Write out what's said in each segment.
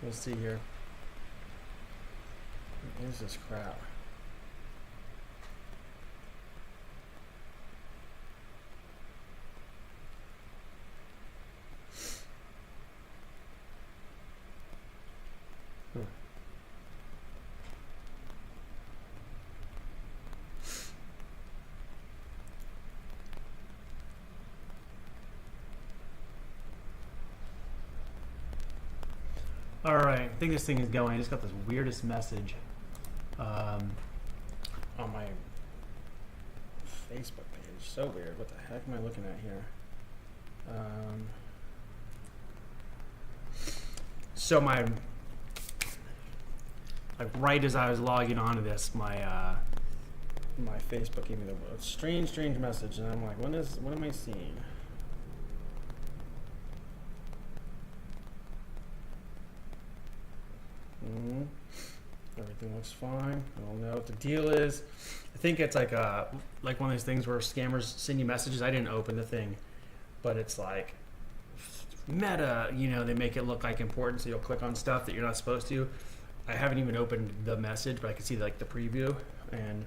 We'll see here. What is this crap? All right, I think this thing is going. I just got this weirdest message on my Facebook page. So weird. What the heck am I looking at here? So my, like right as I was logging onto this, my my Facebook gave me the strange message, and I'm like, what am I seeing? Everything looks fine. I don't know what the deal is. I think it's like one of those things where scammers send you messages. I didn't open the thing, but it's like Meta. You know, they make it look like important, so you'll click on stuff that you're not supposed to. I haven't even opened the message, but I can see like the preview and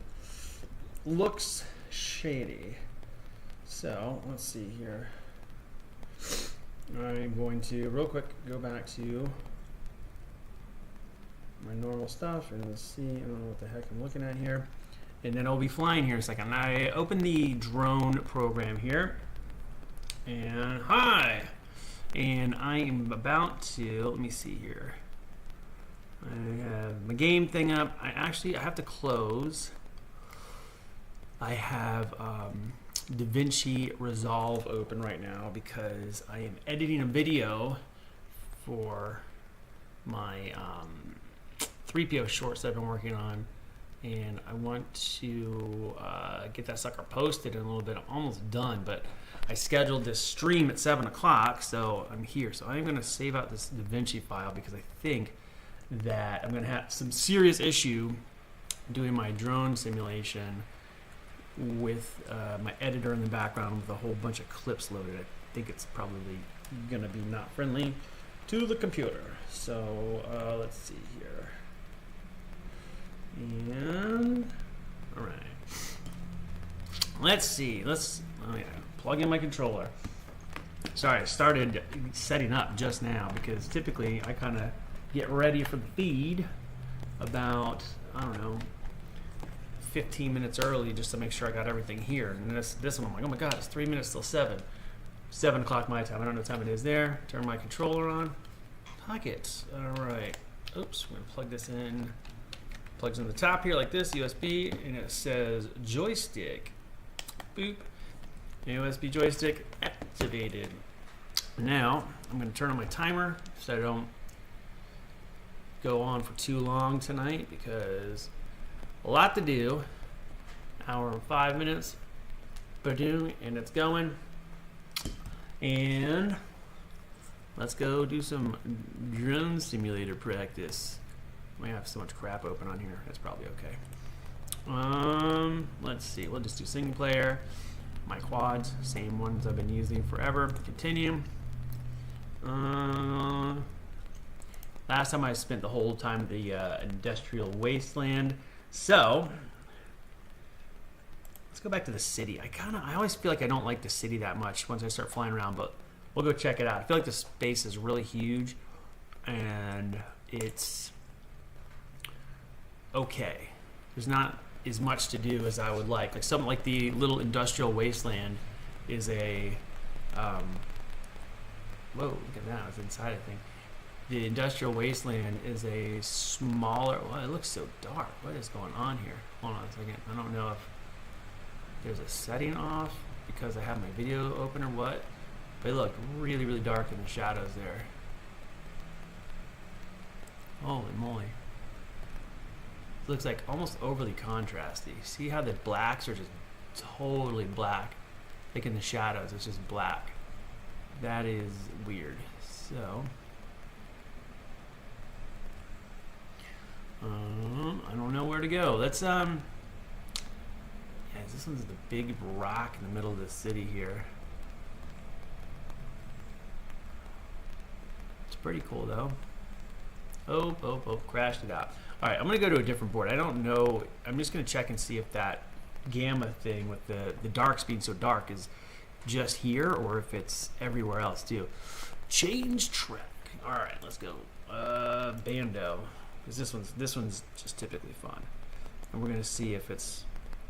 looks shady. So let's see here. I'm going to real quick go back to my normal stuff and let's see. I don't know what the heck I'm looking at here, and then I'll be flying here in a second. I open the drone program here, and hi, and I am about to, let me see here. I have my game thing up. I have to close. I have DaVinci Resolve open right now because I am editing a video for my 3PO shorts that I've been working on, and I want to get that sucker posted in a little bit. I'm almost done, but I scheduled this stream at 7 o'clock, so I'm here. So I'm going to save out this DaVinci file because I think that I'm going to have some serious issue doing my drone simulation with my editor in the background with a whole bunch of clips loaded. I think it's probably going to be not friendly to the computer. So let's see here. And all right, let's see. Plug in my controller. Sorry, I started setting up just now because typically I kind of get ready for the feed about, I don't know, 15 minutes early just to make sure I got everything here. And this one I'm like, oh my god, it's 3 minutes till 7 o'clock my time. I don't know what time it is there. Turn my controller on. Pockets. All right. Oops, we're gonna plug this in. Plugs in the top here like this, USB, and it says joystick. Boop. USB joystick activated. Now I'm going to turn on my timer so I don't go on for too long tonight because a lot to do. Hour and 5 minutes. Ba-doom, and it's going. And let's go do some drone simulator practice. I have so much crap open on here. That's probably okay. Let's see. We'll just do single player. My quads, same ones I've been using forever. Continue. Last time I spent the whole time at the industrial wasteland. So let's go back to the city. I always feel like I don't like the city that much once I start flying around, but we'll go check it out. I feel like the space is really huge, and it's okay. There's not as much to do as I would like. Like something like the little industrial wasteland is a whoa, look at that, it's inside I think. The industrial wasteland is a smaller, well, it looks so dark. What is going on here? Hold on a second. I don't know if there's a setting off because I have my video open or what, but it looked really dark in the shadows there. Holy moly. Looks like almost overly contrasty. See how the blacks are just totally black? Like in the shadows, it's just black. That is weird. So, I don't know where to go. Let's yeah, this one's the big rock in the middle of the city here. It's pretty cool though. Oh, crashed it out. All right, I'm gonna go to a different board. I don't know. I'm just gonna check and see if that gamma thing with the darks being so dark is just here or if it's everywhere else too. Change track. All right, let's go. Bando, because this one's just typically fun, and we're gonna see if it's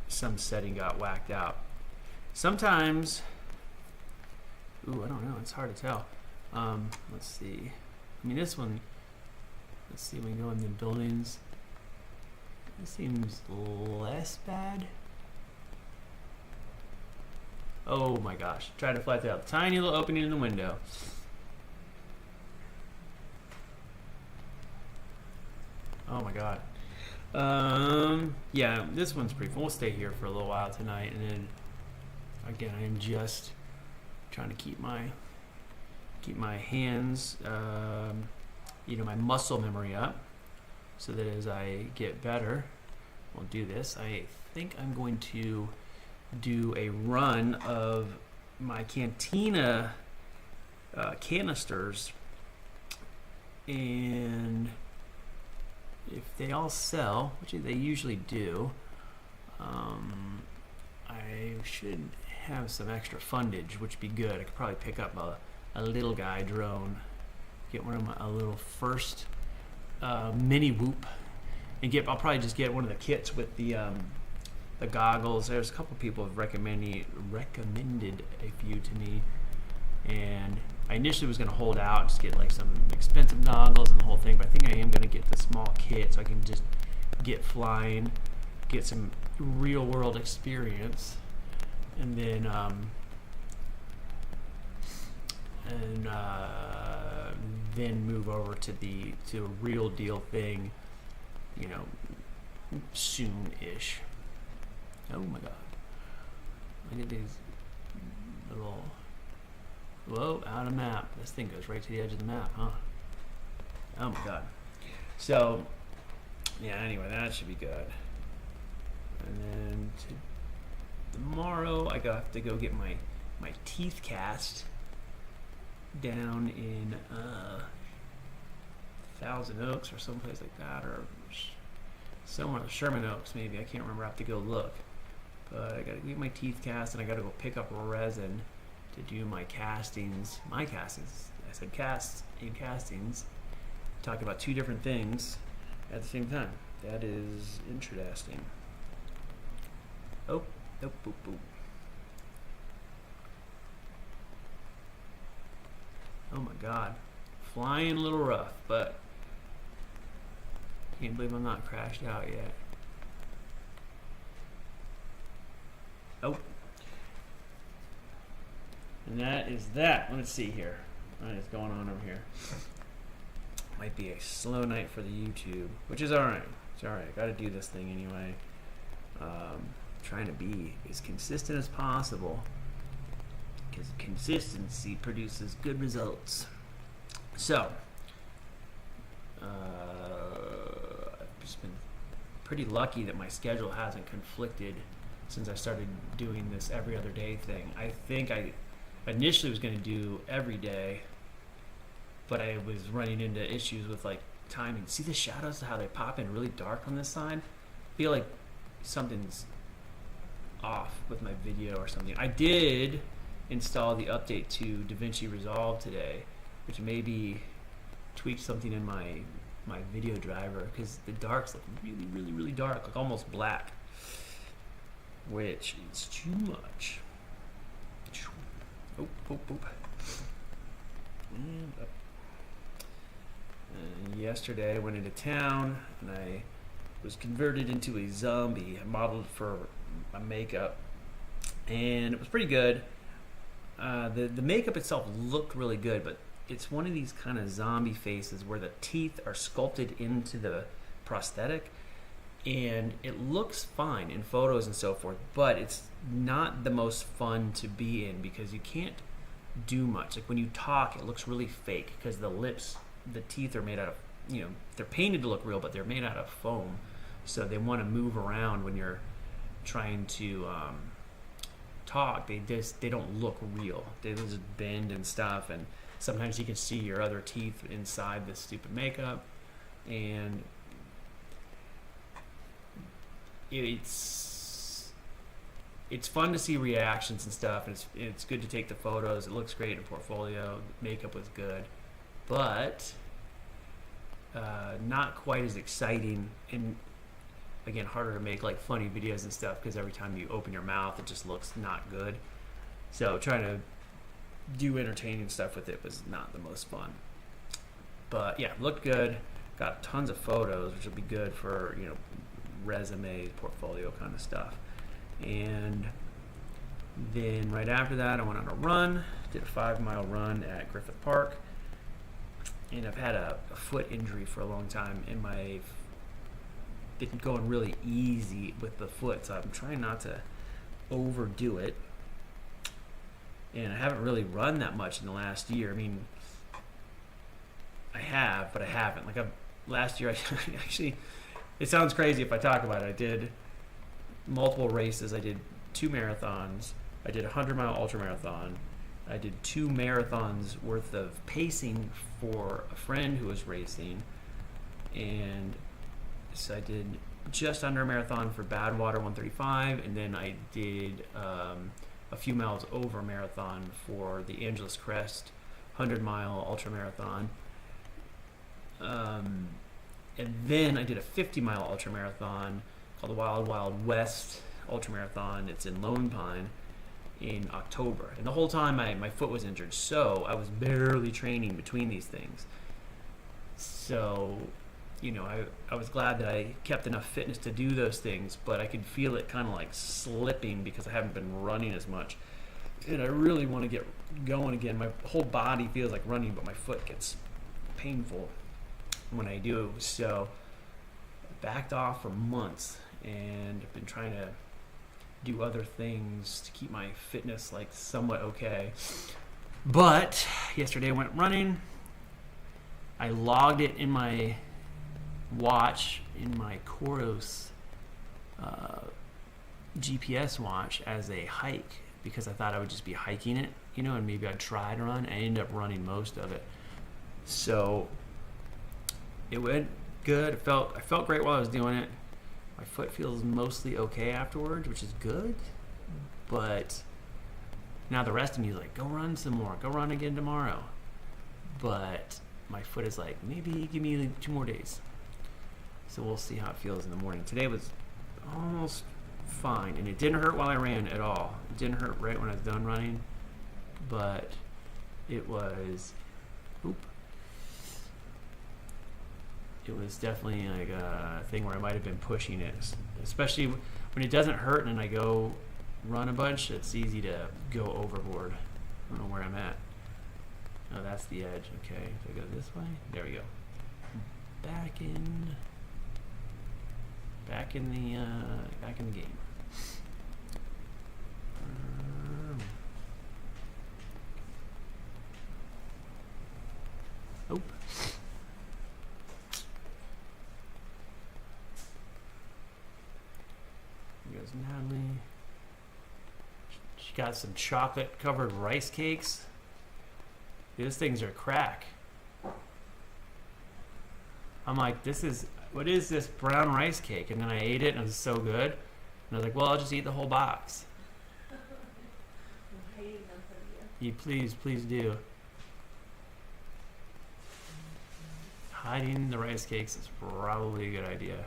some setting got whacked out. Sometimes, ooh, I don't know. It's hard to tell. Let's see. I mean, this one. Let's see. We go in the buildings. This seems less bad. Oh my gosh! Try to flat that out. Tiny little opening in the window. Oh my god. Yeah, this one's pretty fun. We'll stay here for a little while tonight, and then again, I'm just trying to keep my hands, my muscle memory up, so that as I get better, we'll do this. I think I'm going to do a run of my Cantina canisters, and if they all sell, which they usually do, I should have some extra fundage, which would be good. I could probably pick up a little guy drone, get one of a little first mini whoop, and I'll probably just get one of the kits with the goggles. There's a couple people have recommended a few to me, and I initially was going to hold out and just get like some expensive goggles and the whole thing, but I think I am going to get the small kit so I can just get flying, get some real world experience, and then move over to a real deal thing, soon-ish. Oh my god. Look at these little... Whoa, out of map. This thing goes right to the edge of the map, huh? Oh my god. So, yeah, anyway, that should be good. And then tomorrow, I have to go get my teeth cast down in Thousand Oaks or someplace like that, or somewhere, Sherman Oaks maybe. I can't remember. I have to go look. But I gotta get my teeth cast, and I gotta go pick up resin to do my castings. I said casts and castings. Talk about two different things at the same time. That is interesting. Oh, boop, boop. Oh my god. Flying a little rough, but can't believe I'm not crashed out yet. Oh. And that is that. Let's see here. What is going on over here? Might be a slow night for the YouTube, which is alright. It's alright. Got to do this thing anyway. Trying to be as consistent as possible, because consistency produces good results. So, I've just been pretty lucky that my schedule hasn't conflicted since I started doing this every other day thing. I think I initially was going to do every day, but I was running into issues with like timing. See the shadows, how they pop in really dark on this side? I feel like something's off with my video or something. I did install the update to DaVinci Resolve today, which maybe tweaked something in my video driver, because the darks look really dark, like almost black, which is too much. Oh. And up. And yesterday I went into town and I was converted into a zombie. I modeled for my makeup, and it was pretty good. The makeup itself looked really good, but it's one of these kind of zombie faces where the teeth are sculpted into the prosthetic, and it looks fine in photos and so forth, but it's not the most fun to be in because you can't do much. Like when you talk, it looks really fake because the teeth are made out of, they're painted to look real, but they're made out of foam, so they want to move around when you're trying to talk. They don't look real. They just bend and stuff, and sometimes you can see your other teeth inside this stupid makeup. and it's fun to see reactions and stuff, and it's good to take the photos. It looks great in a portfolio. Makeup was good, but not quite as exciting, and again, harder to make like funny videos and stuff, because every time you open your mouth it just looks not good. So trying to do entertaining stuff with it was not the most fun. But yeah, looked good. Got tons of photos, which will be good for, you know, resume, portfolio kind of stuff. And then right after that, I went on a run. Did a 5-mile run at Griffith Park. And I've had a foot injury for a long time, and my been going really easy with the foot, so I'm trying not to overdo it. And I haven't really run that much in the last year. I mean, I have, but I haven't. Like last year, I actually, it sounds crazy if I talk about it. I did multiple races. I did 2 marathons. I did a 100-mile ultra marathon. I did 2 marathons worth of pacing for a friend who was racing. And so I did just under a marathon for Badwater 135, and then I did a few miles over marathon for the Angeles Crest 100-mile ultra marathon. And then I did a 50-mile ultra marathon called the Wild Wild West ultra marathon. It's in Lone Pine in October. And the whole time my foot was injured, so I was barely training between these things. So, you know, I was glad that I kept enough fitness to do those things, but I could feel it kind of like slipping because I haven't been running as much. And I really want to get going again. My whole body feels like running, but my foot gets painful when I do. So I backed off for months and I've been trying to do other things to keep my fitness like somewhat okay. But yesterday I went running. I logged it in my watch, in my Coros GPS watch, as a hike, because I thought I would just be hiking it, you know, and maybe I'd try to run. I ended up running most of it. So it went good. I felt great while I was doing it. My foot feels mostly okay afterwards, which is good. But now the rest of me is like, go run some more. Go run again tomorrow. But my foot is like, maybe give me 2 more days. So we'll see how it feels in the morning. Today was almost fine, and it didn't hurt while I ran at all. It didn't hurt right when I was done running, but it was, it was definitely like a thing where I might have been pushing it, especially when it doesn't hurt and I go run a bunch. It's easy to go overboard. I don't know where I'm at. Oh, that's the edge. Okay, if I go this way, there we go. Back in the game. Oh. Here goes Natalie. She got some chocolate covered rice cakes. These things are crack. I'm like, what is this brown rice cake? And then I ate it and it was so good. And I was like, well, I'll just eat the whole box. You please do. Hiding the rice cakes is probably a good idea.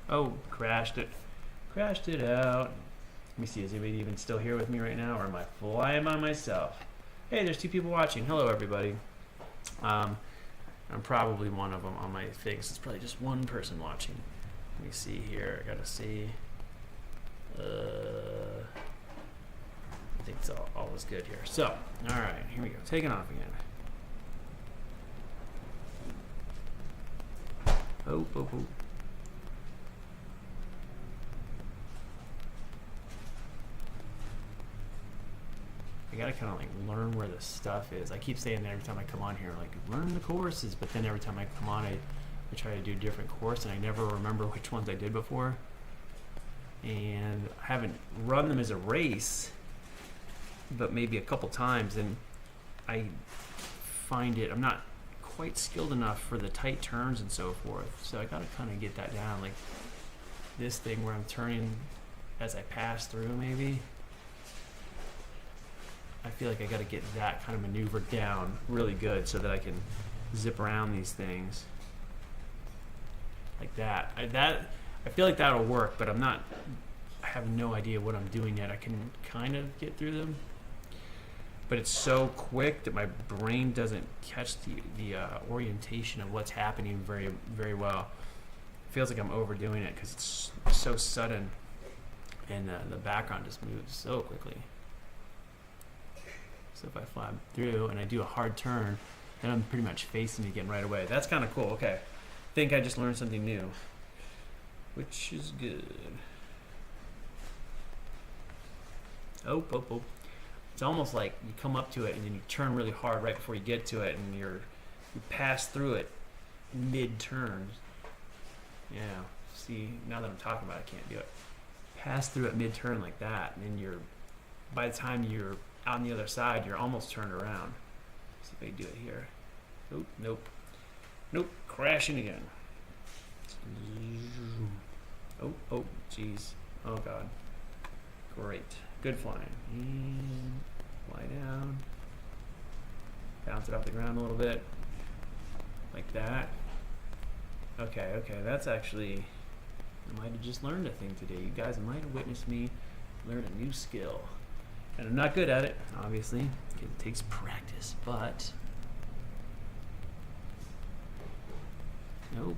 Oh, crashed it out. Let me see, is anybody even still here with me right now, or am I flying by myself? Hey, there's 2 people watching. Hello, everybody. I'm probably one of them on my thing, so it's probably just 1 person watching. Let me see here. I gotta see. I think it's all is good here. So, all right, here we go. Taking off again. Oh. I gotta kind of like learn where the stuff is. I keep saying that every time I come on here, like learn the courses, but then every time I come on, I I try to do a different course, and I never remember which ones I did before. And I haven't run them as a race, but maybe a couple times, and I find I'm not quite skilled enough for the tight turns and so forth. So I gotta kind of get that down, like this thing where I'm turning as I pass through maybe. I feel like I gotta get that kind of maneuver down really good so that I can zip around these things. Like that. I feel like that'll work, but I have no idea what I'm doing yet. I can kind of get through them, but it's so quick that my brain doesn't catch the orientation of what's happening very, very well. It feels like I'm overdoing it because it's so sudden, and the background just moves so quickly. So if I fly through and I do a hard turn, then I'm pretty much facing it again right away. That's kind of cool. Okay, I think I just learned something new, which is good. Oh. It's almost like you come up to it and then you turn really hard right before you get to it, and you pass through it mid-turn. Yeah, see, now that I'm talking about it, I can't do it. Pass through it mid-turn like that, and then by the time you're on the other side, you're almost turned around. Let's see if I can do it here. Oh, nope, crashing again. Oh, jeez. Oh, God. Great. Good flying. And fly down. Bounce it off the ground a little bit. Like that. Okay, that's actually... I might have just learned a thing today. You guys might have witnessed me learn a new skill. And I'm not good at it, obviously, because it takes practice, but... No,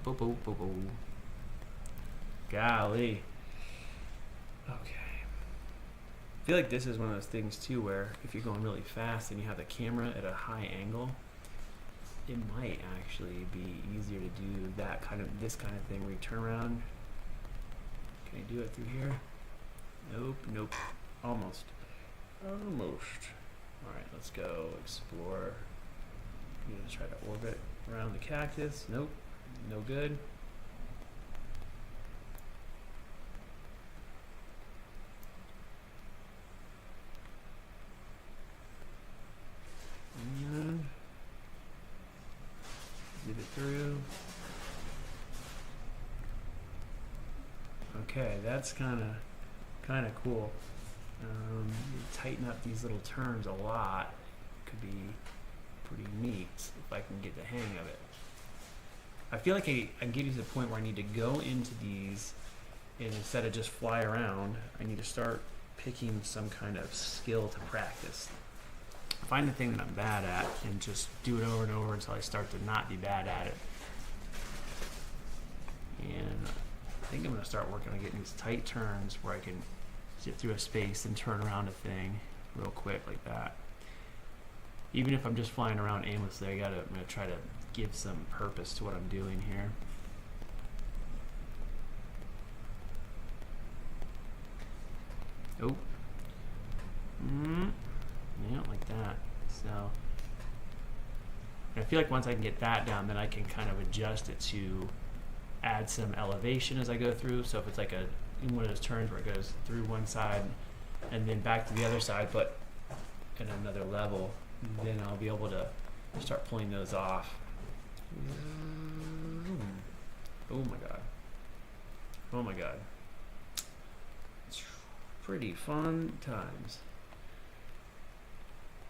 Golly. Okay. I feel like this is one of those things, too, where if you're going really fast and you have the camera at a high angle, it might actually be easier to do this kind of thing where you turn around. Can I do it through here? Nope. Almost. Alright, let's go explore. I'm gonna try to orbit around the cactus. Nope. No good. And get it through. Okay, that's kind of cool. Tighten up these little turns a lot. Could be pretty neat if I can get the hang of it. I feel like I'm getting to the point where I need to go into these, and instead of just fly around, I need to start picking some kind of skill to practice. Find the thing that I'm bad at and just do it over and over until I start to not be bad at it. And I think I'm going to start working on getting these tight turns where I can zip through a space and turn around a thing real quick like that. Even if I'm just flying around aimlessly, I'm going to try to give some purpose to what I'm doing here. Oh. Yeah, like that. So, and I feel like once I can get that down, then I can kind of adjust it to add some elevation as I go through. So if it's like in one of those turns where it goes through one side and then back to the other side, but at another level, then I'll be able to start pulling those off. Oh my god. It's pretty fun times.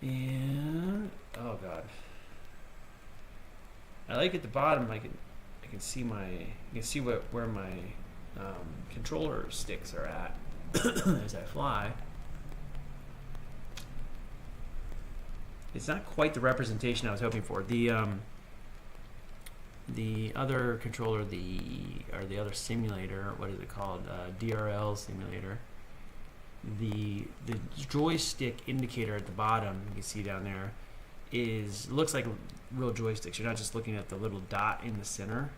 And oh god. I like at the bottom I can see where my controller sticks are at as I fly. It's not quite the representation I was hoping for. The other controller, the other simulator, what is it called? DRL simulator. The joystick indicator at the bottom, you can see down there, looks like real joysticks. You're not just looking at the little dot in the center,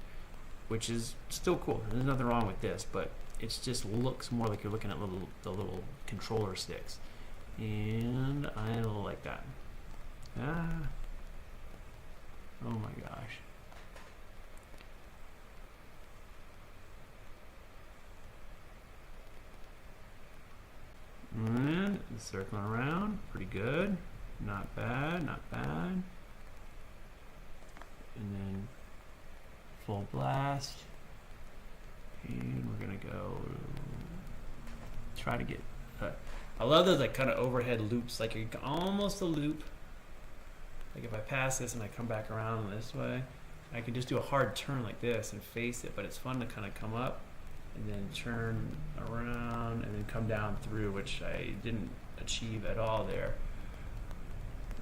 which is still cool. There's nothing wrong with this, but it just looks more like you're looking at the little controller sticks, and I like that. Oh my gosh. circling around, pretty good. Not bad, not bad. And then full blast. And we're gonna go try to get, I love those like kind of overhead loops, like you're almost a loop. Like if I pass this and I come back around this way, I can just do a hard turn like this and face it, but it's fun to kind of come up and then turn around and then come down through, which I didn't achieve at all there.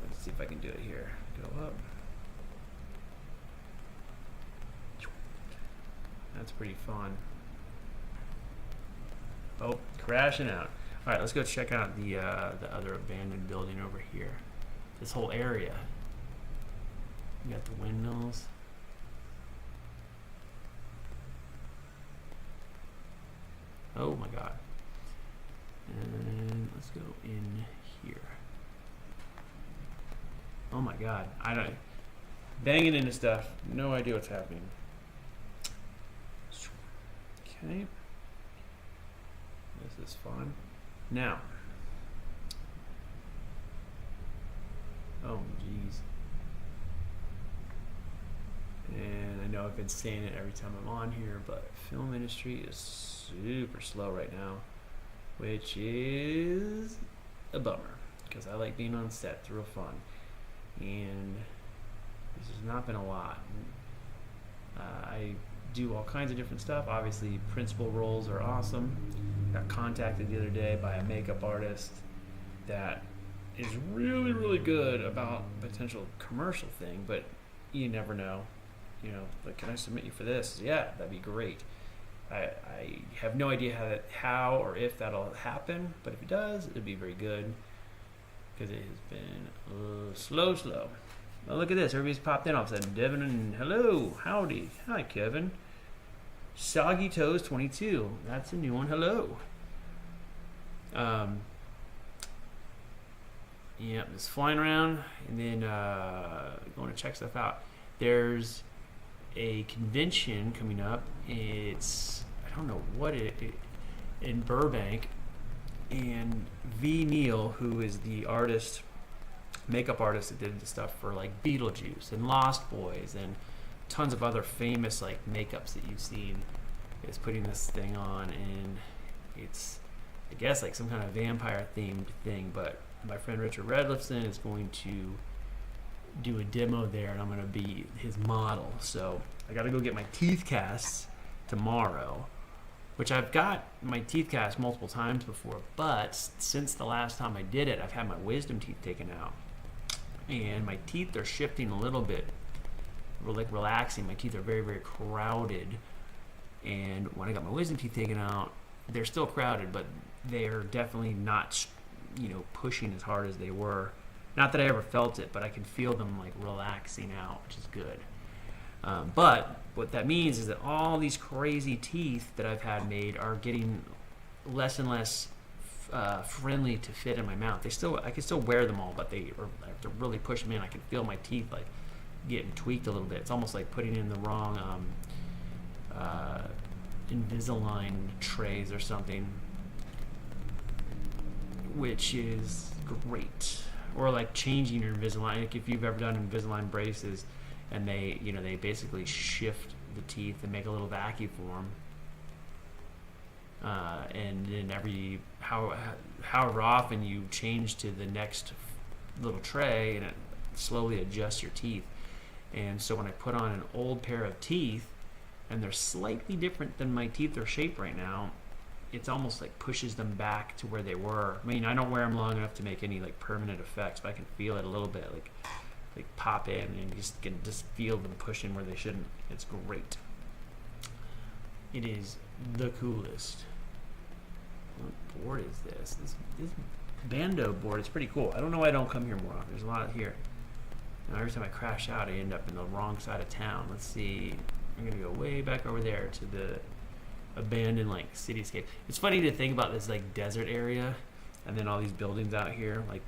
Let's see if I can do it here. Go up. That's pretty fun. Oh, crashing out. All right, let's go check out the other abandoned building over here. This whole area. You got the windmills. Oh my God. And let's go in here. Oh my God. I don't, banging into stuff. No idea what's happening. Okay. This is fun. Now. Oh geez. And I know I've been saying it every time I'm on here, but film industry is super slow right now, which is a bummer because I like being on set. It's real fun, and this has not been a lot. I do all kinds of different stuff. Obviously, principal roles are awesome. Got contacted the other day by a makeup artist that is really, really good about a potential commercial thing, but you never know. You know, like, can I submit you for this? Yeah, that'd be great. I have no idea how or if that'll happen, but if it does, it'd be very good because it has been slow. Well, look at this. Everybody's popped in all of a sudden. Devin and hello, howdy. Hi, Kevin. Soggy Toes 22. That's a new one. Hello. Yep, just flying around and then going to check stuff out. There's a convention coming up. It's, I don't know what in Burbank, and V. Neal, who is the artist, makeup artist that did the stuff for like Beetlejuice and Lost Boys and tons of other famous like makeups that you've seen, is putting this thing on, and it's, I guess, like some kind of vampire themed thing. But my friend Richard Redlifson is going to do a demo there, and I'm going to be his model. So I got to go get my teeth casts tomorrow, which I've got my teeth cast multiple times before, but since the last time I did it, I've had my wisdom teeth taken out, and my teeth are shifting a little bit, like relaxing. My teeth are very, very crowded, and when I got my wisdom teeth taken out, they're still crowded, but they're definitely not, you know, pushing as hard as they were. Not that I ever felt it, but I can feel them like relaxing out, which is good. But what that means is that all these crazy teeth that I've had made are getting less and less friendly to fit in my mouth. I can still wear them all, but I have to really push them in. I can feel my teeth like getting tweaked a little bit. It's almost like putting in the wrong Invisalign trays or something, which is great. Or like changing your Invisalign. Like if you've ever done Invisalign braces, and they basically shift the teeth and make a little vacuum for them. And then however often you change to the next little tray, and it slowly adjusts your teeth. And so when I put on an old pair of teeth, and they're slightly different than my teeth are shaped right now, it's almost like pushes them back to where they were. I mean, I don't wear them long enough to make any like permanent effects, but I can feel it a little bit, like pop in, and you can just feel them pushing where they shouldn't. It's great. It is the coolest. What board is this? This Bando board is pretty cool. I don't know why I don't come here more often. There's a lot here. Now every time I crash out, I end up in the wrong side of town. Let's see. I'm gonna go way back over there to the abandoned like cityscape. It's funny to think about this like desert area, and then all these buildings out here. Like,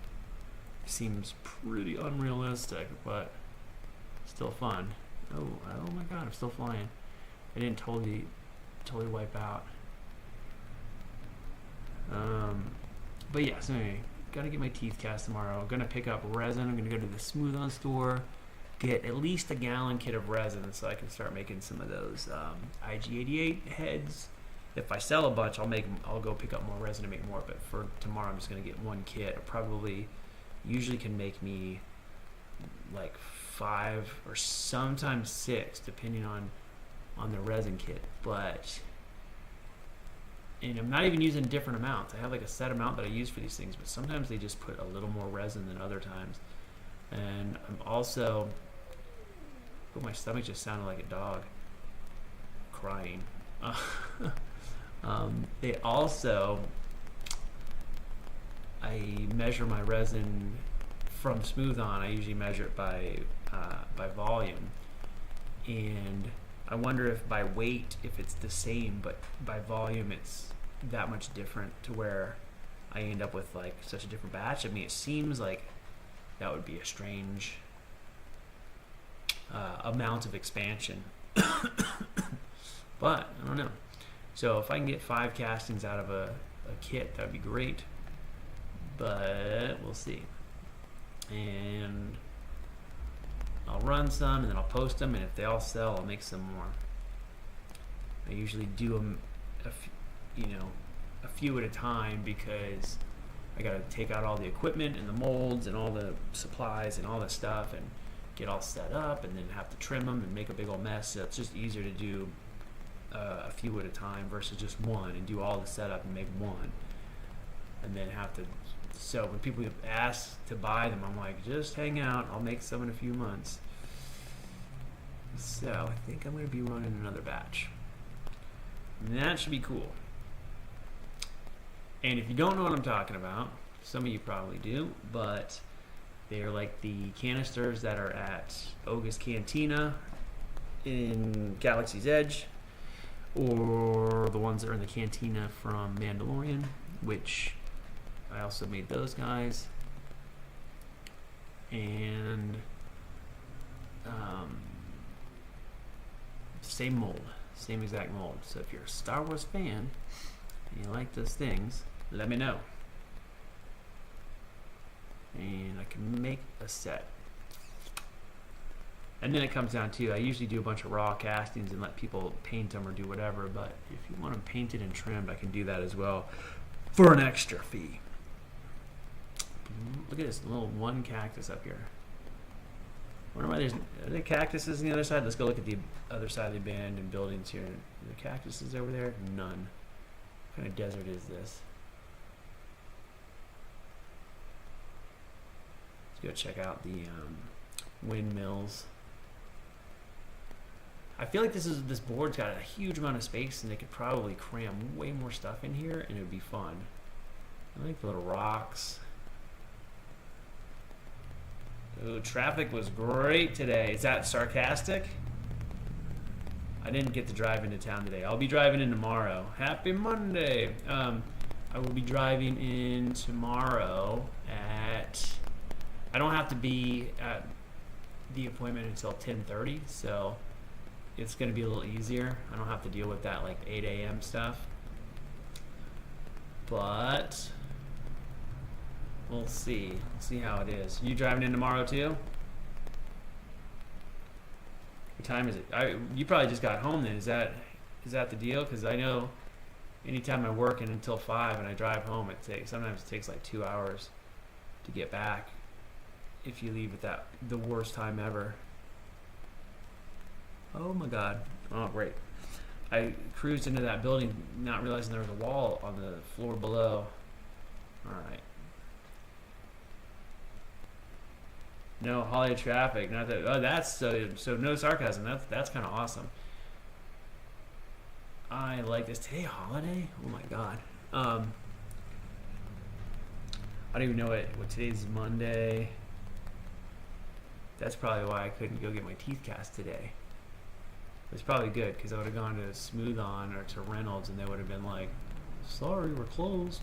seems pretty unrealistic, but still fun. Oh my God, I'm still flying. I didn't totally wipe out. But yeah, so anyway, gotta get my teeth cast tomorrow. I'm gonna pick up resin. I'm gonna go to the Smooth On store, get at least a gallon kit of resin so I can start making some of those IG88 heads. If I sell a bunch, I'll go pick up more resin to make more. But for tomorrow, I'm just gonna get one kit. I probably usually can make me like 5 or sometimes 6, depending on the resin kit. And I'm not even using different amounts. I have like a set amount that I use for these things, but sometimes they just put a little more resin than other times. And I'm also, oh, my stomach just sounded like a dog crying. They also, I measure my resin from Smooth On. I usually measure it by volume, and I wonder if by weight, if it's the same, but by volume it's that much different to where I end up with like such a different batch. I mean, it seems like that would be a strange amount of expansion, but I don't know. So if I can get 5 castings out of a kit, that would be great, but we'll see. And I'll run some, and then I'll post them, and if they all sell, I'll make some more. I usually do them, a few at a time, because I gotta take out all the equipment and the molds and all the supplies and all the stuff and get all set up, and then have to trim them and make a big old mess. So it's just easier to do a few at a time versus just one and do all the setup and make one, and then have to. So when people ask to buy them, I'm like, just hang out. I'll make some in a few months. So I think I'm going to be running another batch. And that should be cool. And if you don't know what I'm talking about, some of you probably do, but they're like the canisters that are at Oga's Cantina in Galaxy's Edge, or the ones that are in the cantina from Mandalorian, which I also made those guys. And same mold, same exact mold. So if you're a Star Wars fan and you like those things, let me know, and I can make a set. And then it comes down to, I usually do a bunch of raw castings and let people paint them or do whatever, but if you want them painted and trimmed, I can do that as well for an extra fee. Look at this little one cactus up here. I wonder why are there cactuses on the other side? Let's go look at the other side of the abandoned buildings here. Are there cactuses over there? None. What kind of desert is this? Let's go check out the windmills. I feel like this board's got a huge amount of space, and they could probably cram way more stuff in here, and it would be fun. I like the little rocks. Ooh, traffic was great today. Is that sarcastic? I didn't get to drive into town today. I'll be driving in tomorrow. Happy Monday. I will be driving in tomorrow at, I don't have to be at the appointment until 10:30, so it's going to be a little easier. I don't have to deal with that like 8 a.m. stuff. But we'll see. We'll see how it is. You driving in tomorrow too? What time is it? You probably just got home then. Is that the deal? Because I know anytime I'm working until 5 and I drive home, sometimes it takes like 2 hours to get back if you leave at the worst time ever. Oh my God. Oh, great. I cruised into that building not realizing there was a wall on the floor below. All right. No holiday traffic. Not that. Oh, that's so no sarcasm. That's kind of awesome. I like this. Today holiday? Oh my God. I don't even know what today's Monday. That's probably why I couldn't go get my teeth cast today. It's probably good, because I would have gone to Smooth On or to Reynolds, and they would have been like, "Sorry, we're closed."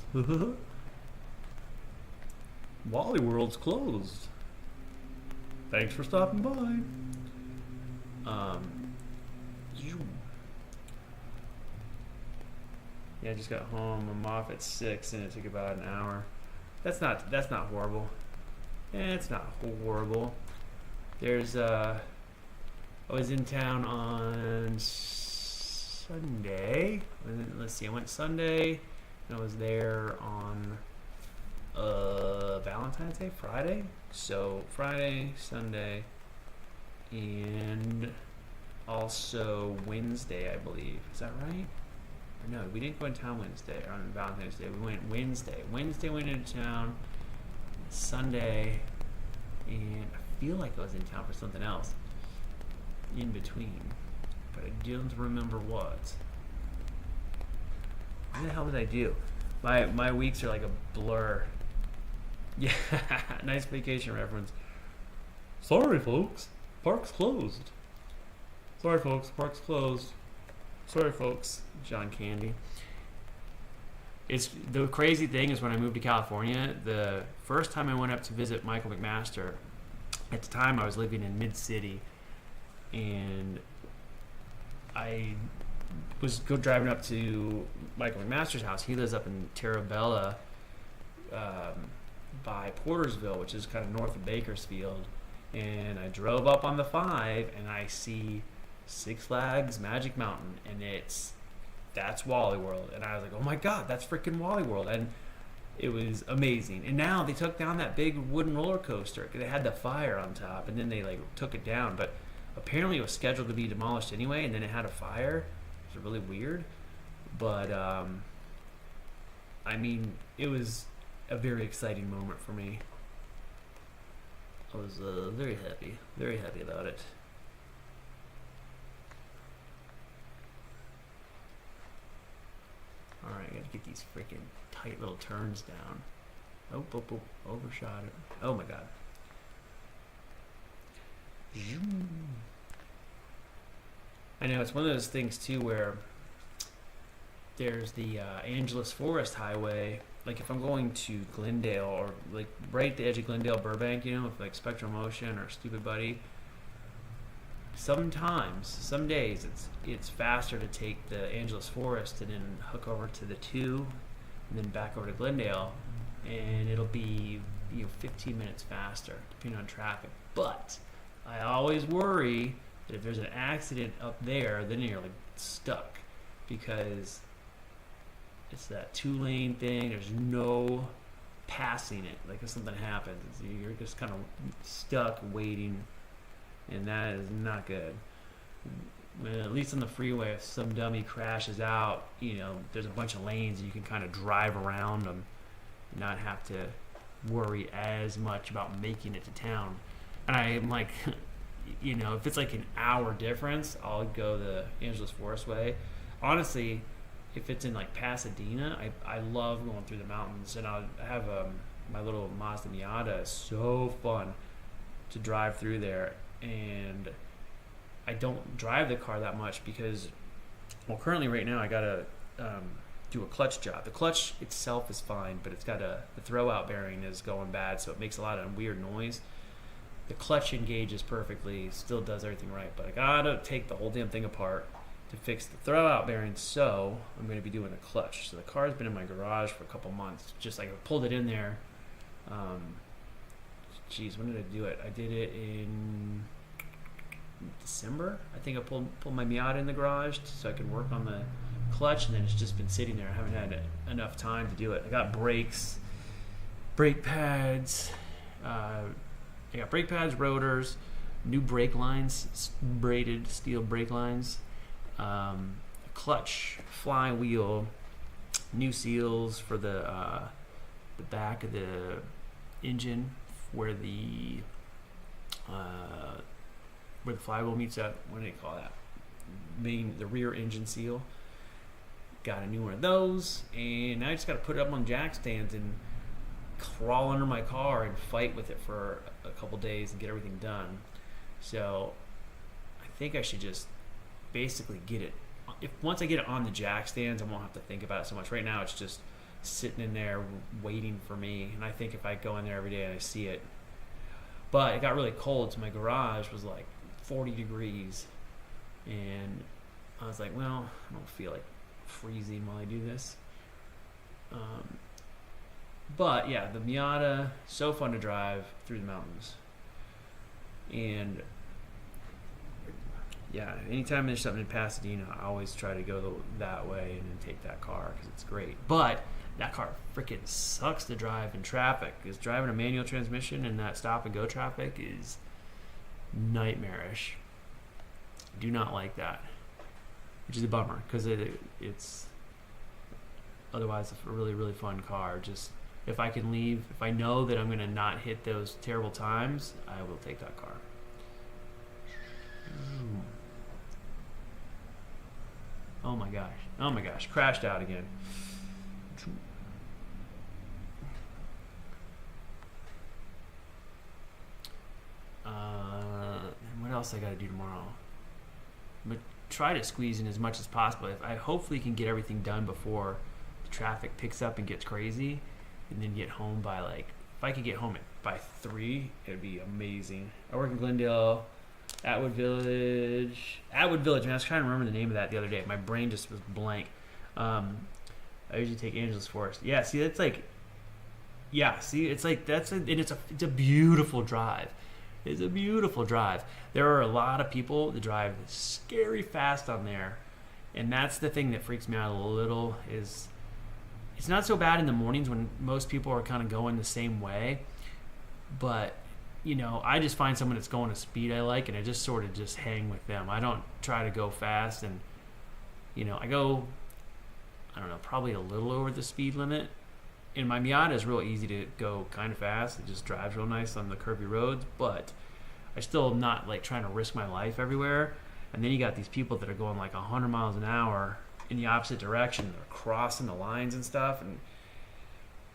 Wally World's closed. Thanks for stopping by. Yeah, I just got home. I'm off at 6, and it took about an hour. That's not horrible. It's not horrible. There's I was in town on Sunday. Let's see, I went Sunday and I was there on Valentine's Day, Friday. So Friday, Sunday, and also Wednesday, I believe. Is that right? Or no, we didn't go in town Wednesday on Valentine's Day. We went Wednesday. Wednesday went into town. Sunday, and I feel like I was in town for something else in between, but I don't remember what. What the hell did I do? My weeks are like a blur. Yeah, nice vacation reference. Sorry, folks, park's closed. Sorry, folks, park's closed. Sorry, folks, John Candy. It's the crazy thing is when I moved to California, the first time I went up to visit Michael McMaster, at the time I was living in Mid-City, and I was driving up to Michael McMaster's house. He lives up in Terra Bella by Portersville, which is kind of north of Bakersfield, and I drove up on the 5 and I see Six Flags Magic Mountain, and that's Wally World, and I was like, oh my god, that's freaking Wally World, and it was amazing. And now they took down that big wooden roller coaster. They had the fire on top, and then they like took it down, but apparently it was scheduled to be demolished anyway, and then it had a fire. It was really weird, but I mean, it was a very exciting moment for me. I was very happy about it. Alright, I gotta get these freaking tight little turns down. Oh, overshot it. Oh my god. I know, it's one of those things too where there's the Angeles Forest Highway. Like if I'm going to Glendale, or like right at the edge of Glendale, Burbank, you know, with like Spectral Motion or Stupid Buddy, sometimes, some days, it's faster to take the Angeles Forest and then hook over to the 2 and then back over to Glendale, and it'll be 15 minutes faster depending on traffic. But I always worry that if there's an accident up there, then you're like stuck, because it's that 2-lane thing. There's no passing it. Like if something happens, you're just kind of stuck waiting. And that is not good. Well, at least on the freeway, if some dummy crashes out, there's a bunch of lanes and you can kind of drive around them and not have to worry as much about making it to town. And I'm like, if it's like an hour difference, I'll go the Angeles Forest way. Honestly, if it's in like Pasadena, I love going through the mountains, and I have my little Mazda Miata. It's so fun to drive through there. And I don't drive the car that much because, well, currently right now I gotta do a clutch job. The clutch itself is fine, but it's got the throw-out bearing is going bad, so it makes a lot of weird noise. The clutch engages perfectly, still does everything right, but I gotta take the whole damn thing apart to fix the throw-out bearing, so I'm going to be doing a clutch. So the car's been in my garage for a couple months, just like I pulled it in there. When did I do it? I did it in December. I think I pulled my Miata in the garage so I could work on the clutch, and then it's just been sitting there. I haven't had enough time to do it. I got brakes, brake pads. I got brake pads, rotors, new brake lines, braided steel brake lines, clutch, flywheel, new seals for the back of the engine where the flywheel meets up. What do they call that? The rear engine seal. Got a new one of those, and now I just got to put it up on jack stands and crawl under my car and fight with it for a couple days and get everything done. So I think I should just basically get it. Once I get it on the jack stands, I won't have to think about it so much. Right now it's just sitting in there waiting for me, and I think if I go in there every day and I see it. But it got really cold, so my garage was like 40 degrees, and I was like, well, I don't feel like freezing while I do this. But yeah, the Miata, so fun to drive through the mountains. And yeah, anytime there's something in Pasadena, I always try to go that way and then take that car because it's great. But that car freaking sucks to drive in traffic. Because driving a manual transmission in that stop and go traffic is nightmarish. Do not like that, which is a bummer because it's otherwise a really, really fun car. Just if I can leave, if I know that I'm going to not hit those terrible times, I will take that car. Oh my gosh, crashed out again. What else I gotta do tomorrow? But try to squeeze in as much as possible. If I hopefully can get everything done before the traffic picks up and gets crazy, and then get home by if I could get home by 3, it'd be amazing. I work in Glendale, Atwood Village, man. I was trying to remember the name of that the other day. My brain just was blank. I usually take Angeles Forest. Yeah, see, that's it's a beautiful drive. It's a beautiful drive. There are a lot of people that drive scary fast on there, and that's the thing that freaks me out a little. Is it's not so bad in the mornings when most people are kind of going the same way, but I just find someone that's going a speed I like, and I just sort of just hang with them. I don't try to go fast, and I go, I don't know, probably a little over the speed limit. And my Miata is real easy to go kind of fast. It just drives real nice on the curvy roads, but I still am not trying to risk my life everywhere. And then you got these people that are going 100 miles an hour in the opposite direction. They're crossing the lines and stuff,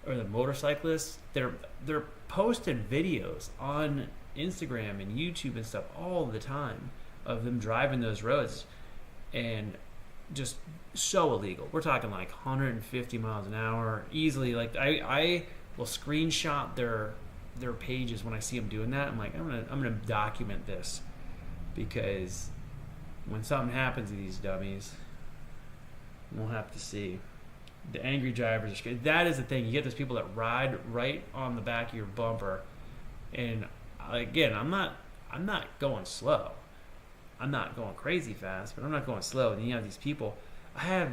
or the motorcyclists. They're posting videos on Instagram and YouTube and stuff all the time of them driving those roads, and just so illegal. We're talking 150 miles an hour easily. I will screenshot their pages when I see them doing that. I'm like, I'm gonna document this, because when something happens to these dummies, we'll have to see. The angry drivers are scared. That is the thing. You get those people that ride right on the back of your bumper, and again, I'm not going slow. I'm not going crazy fast, but I'm not going slow. And you have these people. My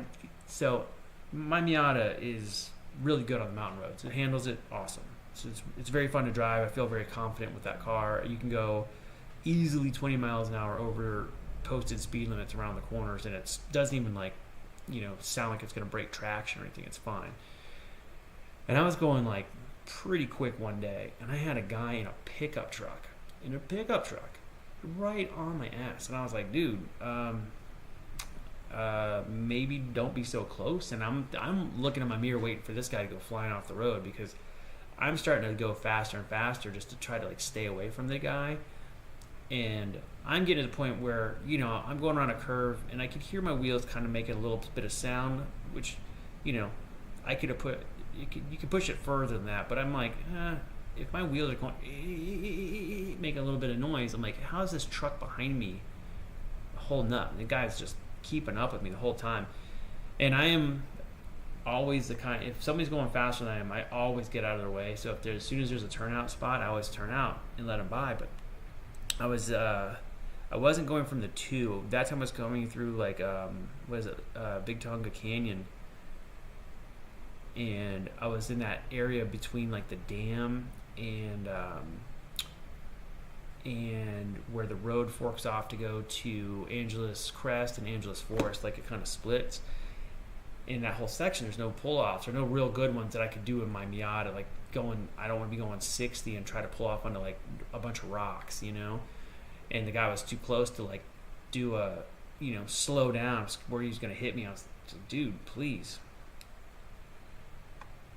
Miata is really good on the mountain roads. It handles it awesome. So it's very fun to drive. I feel very confident with that car. You can go easily 20 miles an hour over posted speed limits around the corners, and it doesn't even sound like it's going to break traction or anything. It's fine. And I was going pretty quick one day, and I had a guy in a pickup truck right on my ass, and I was like, dude, maybe don't be so close. And I'm looking at my mirror waiting for this guy to go flying off the road, because I'm starting to go faster and faster just to try to stay away from the guy. And I'm getting to the point where I'm going around a curve, and I could hear my wheels kind of making a little bit of sound, which I could have put, you could push it further than that, but I'm like, if my wheels are going making a little bit of noise, I'm like, how is this truck behind me holding up? And the guy's just keeping up with me the whole time. And I am always the kind, if somebody's going faster than I am, I always get out of their way. So as soon as there's a turnout spot, I always turn out and let them by. But I wasn't going from the 2. That time I was coming through Big Tonga Canyon, and I was in that area between the dam and where the road forks off to go to Angeles Crest and Angeles Forest. It kind of splits. In that whole section, there's no pull-offs or no real good ones that I could do in my Miata. I don't want to be going 60 and try to pull off onto a bunch of rocks, And the guy was too close to do a slow down where he was going to hit me. I was like, dude, please.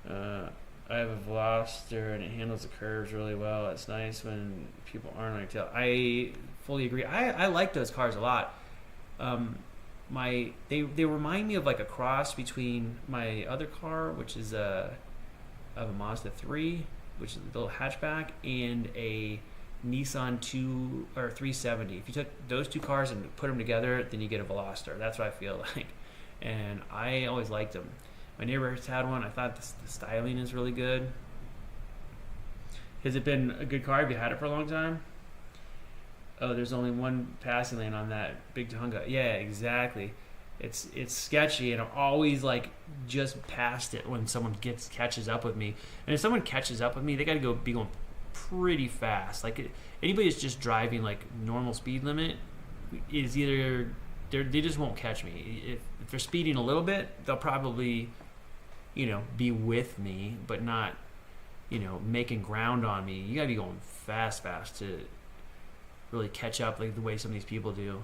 I have a Velocidrone, and it handles the curves really well. It's nice when people aren't on your tail. I fully agree. I like those cars a lot. They remind me of a cross between my other car, which is a Mazda 3, which is a little hatchback, and a Nissan 370. If you took those two cars and put them together, then you get a Velocidrone. That's what I feel like, and I always liked them. My neighbor's had one. I thought the styling is really good. Has it been a good car? Have you had it for a long time? Oh, there's only one passing lane on that big Tonga. Yeah, exactly. It's sketchy, and I'm always like just past it when someone catches up with me. And if someone catches up with me, they got to be going pretty fast. Like anybody that's just driving like normal speed limit is either they just won't catch me. If they're speeding a little bit, they'll probably, be with me, but not, making ground on me. You got to be going fast to really catch up like the way some of these people do.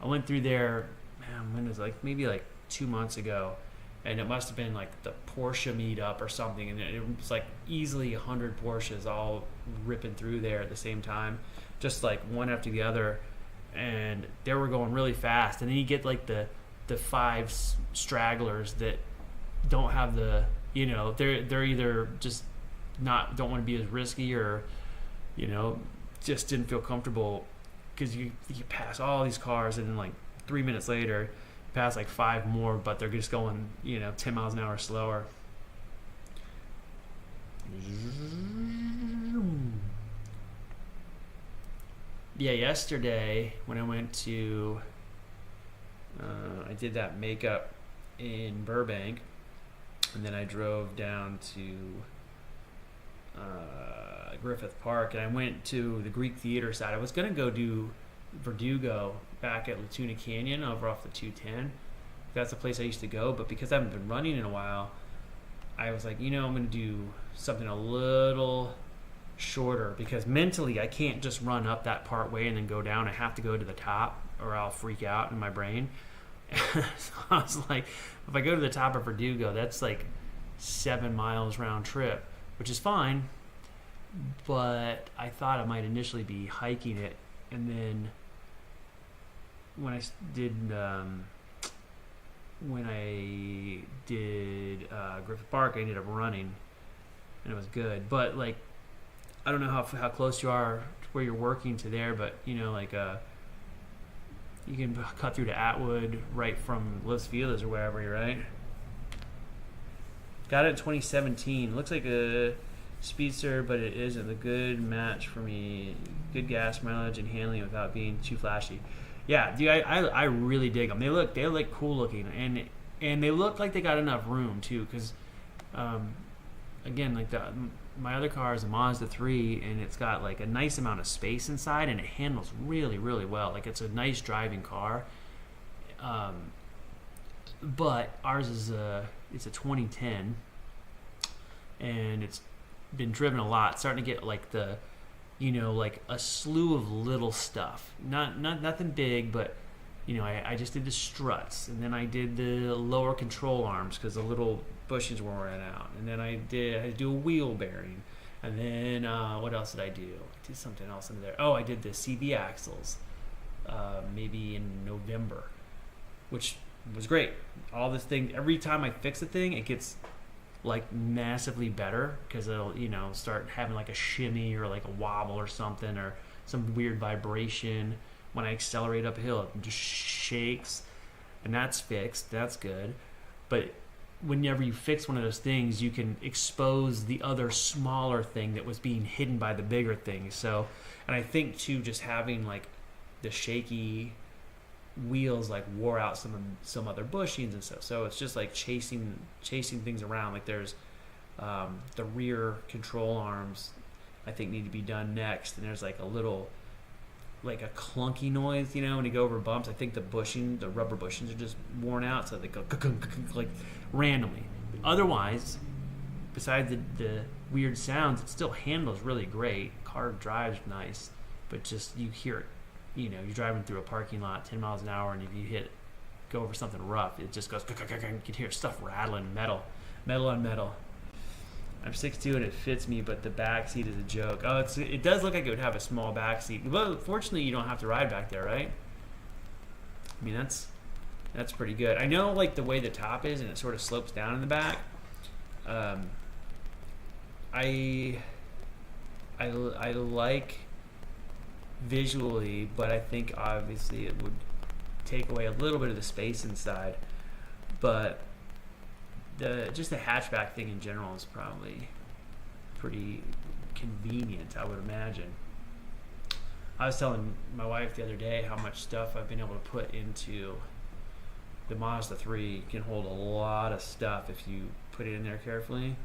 I went through there, man, when it was like maybe like 2 months ago, and it must have been like the Porsche meetup or something, and it was like easily 100 Porsches all ripping through there at the same time, just like one after the other, and they were going really fast. And then you get like the 5 stragglers that don't have the, they're either just don't want to be as risky, or just didn't feel comfortable, because you pass all these cars, and then like 3 minutes later you pass like 5 more, but they're just going 10 miles an hour slower. Yeah, yesterday when I went to I did that makeup in Burbank, and then I drove down to Griffith Park, and I went to the Greek Theater side. I was going to go do Verdugo back at Latuna Canyon over off the 210. That's the place I used to go, but because I haven't been running in a while, I was like, I'm going to do something a little shorter, because mentally I can't just run up that part way and then go down. I have to go to the top or I'll freak out in my brain. So I was like, if I go to the top of Verdugo, that's like 7 miles round trip, which is fine, but I thought I might initially be hiking it, and then when I did Griffith Park, I ended up running, and it was good. But like, I don't know how close you are to where you're working to there, but you can cut through to Atwood right from Los Feliz or wherever you're right. Got it in 2017. Looks like a speedster, but it isn't a good match for me. Good gas mileage and handling without being too flashy. Yeah, dude, I really dig them. They look cool looking, and they look like they got enough room too. Because again, like my other car is a Mazda 3, and it's got like a nice amount of space inside, and it handles really, really well. Like, it's a nice driving car. But ours is it's a 2010, and it's been driven a lot. Starting to get like like a slew of little stuff. Nothing big, but I just did the struts, and then I did the lower control arms because the little bushings were wearing out, and then I had to do a wheel bearing, and then what else did I do? I did something else in there. Oh, I did the CV axles maybe in November, which was great. All this thing, every time I fix a thing, it gets like massively better, because it'll start having like a shimmy or like a wobble or something, or some weird vibration. When I accelerate up a hill, it just shakes, and that's fixed. That's good. But whenever you fix one of those things, you can expose the other smaller thing that was being hidden by the bigger thing. So, and I think too, just having like the shaky wheels like wore out some other bushings and stuff. So it's just like chasing things around. Like there's the rear control arms, I think, need to be done next, and there's like a little, like a clunky noise, when you go over bumps. I think the rubber bushings are just worn out, so they go like randomly. Otherwise, besides the weird sounds, it still handles really great. Car drives nice, but just you hear it. You're driving through a parking lot 10 miles an hour, and if you go over something rough, it just goes. You can hear stuff rattling, metal on metal. I'm 6'2" and it fits me, but the back seat is a joke. Oh, it does look like it would have a small back seat. Well, fortunately, you don't have to ride back there, right? I mean, that's pretty good. I know, like, the way the top is, and it sort of slopes down in the back. I like visually, but I think obviously it would take away a little bit of the space inside. But just the hatchback thing in general is probably pretty convenient, I would imagine. I was telling my wife the other day how much stuff I've been able to put into the Mazda 3. Can hold a lot of stuff if you put it in there carefully,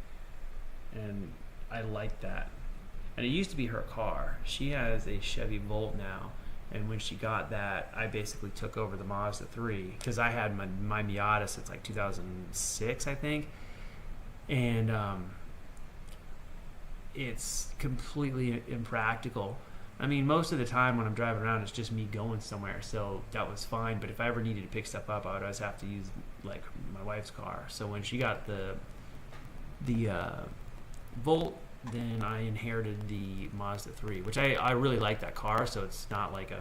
and I like that. And it used to be her car. She has a Chevy Volt now, and when she got that, I basically took over the Mazda 3 because I had my Miata since like 2006, I think, and it's completely impractical. I mean, most of the time when I'm driving around, it's just me going somewhere, so that was fine. But if I ever needed to pick stuff up, I would always have to use like my wife's car. So when she got the Volt, then I inherited the Mazda 3, which I really like that car. So it's not like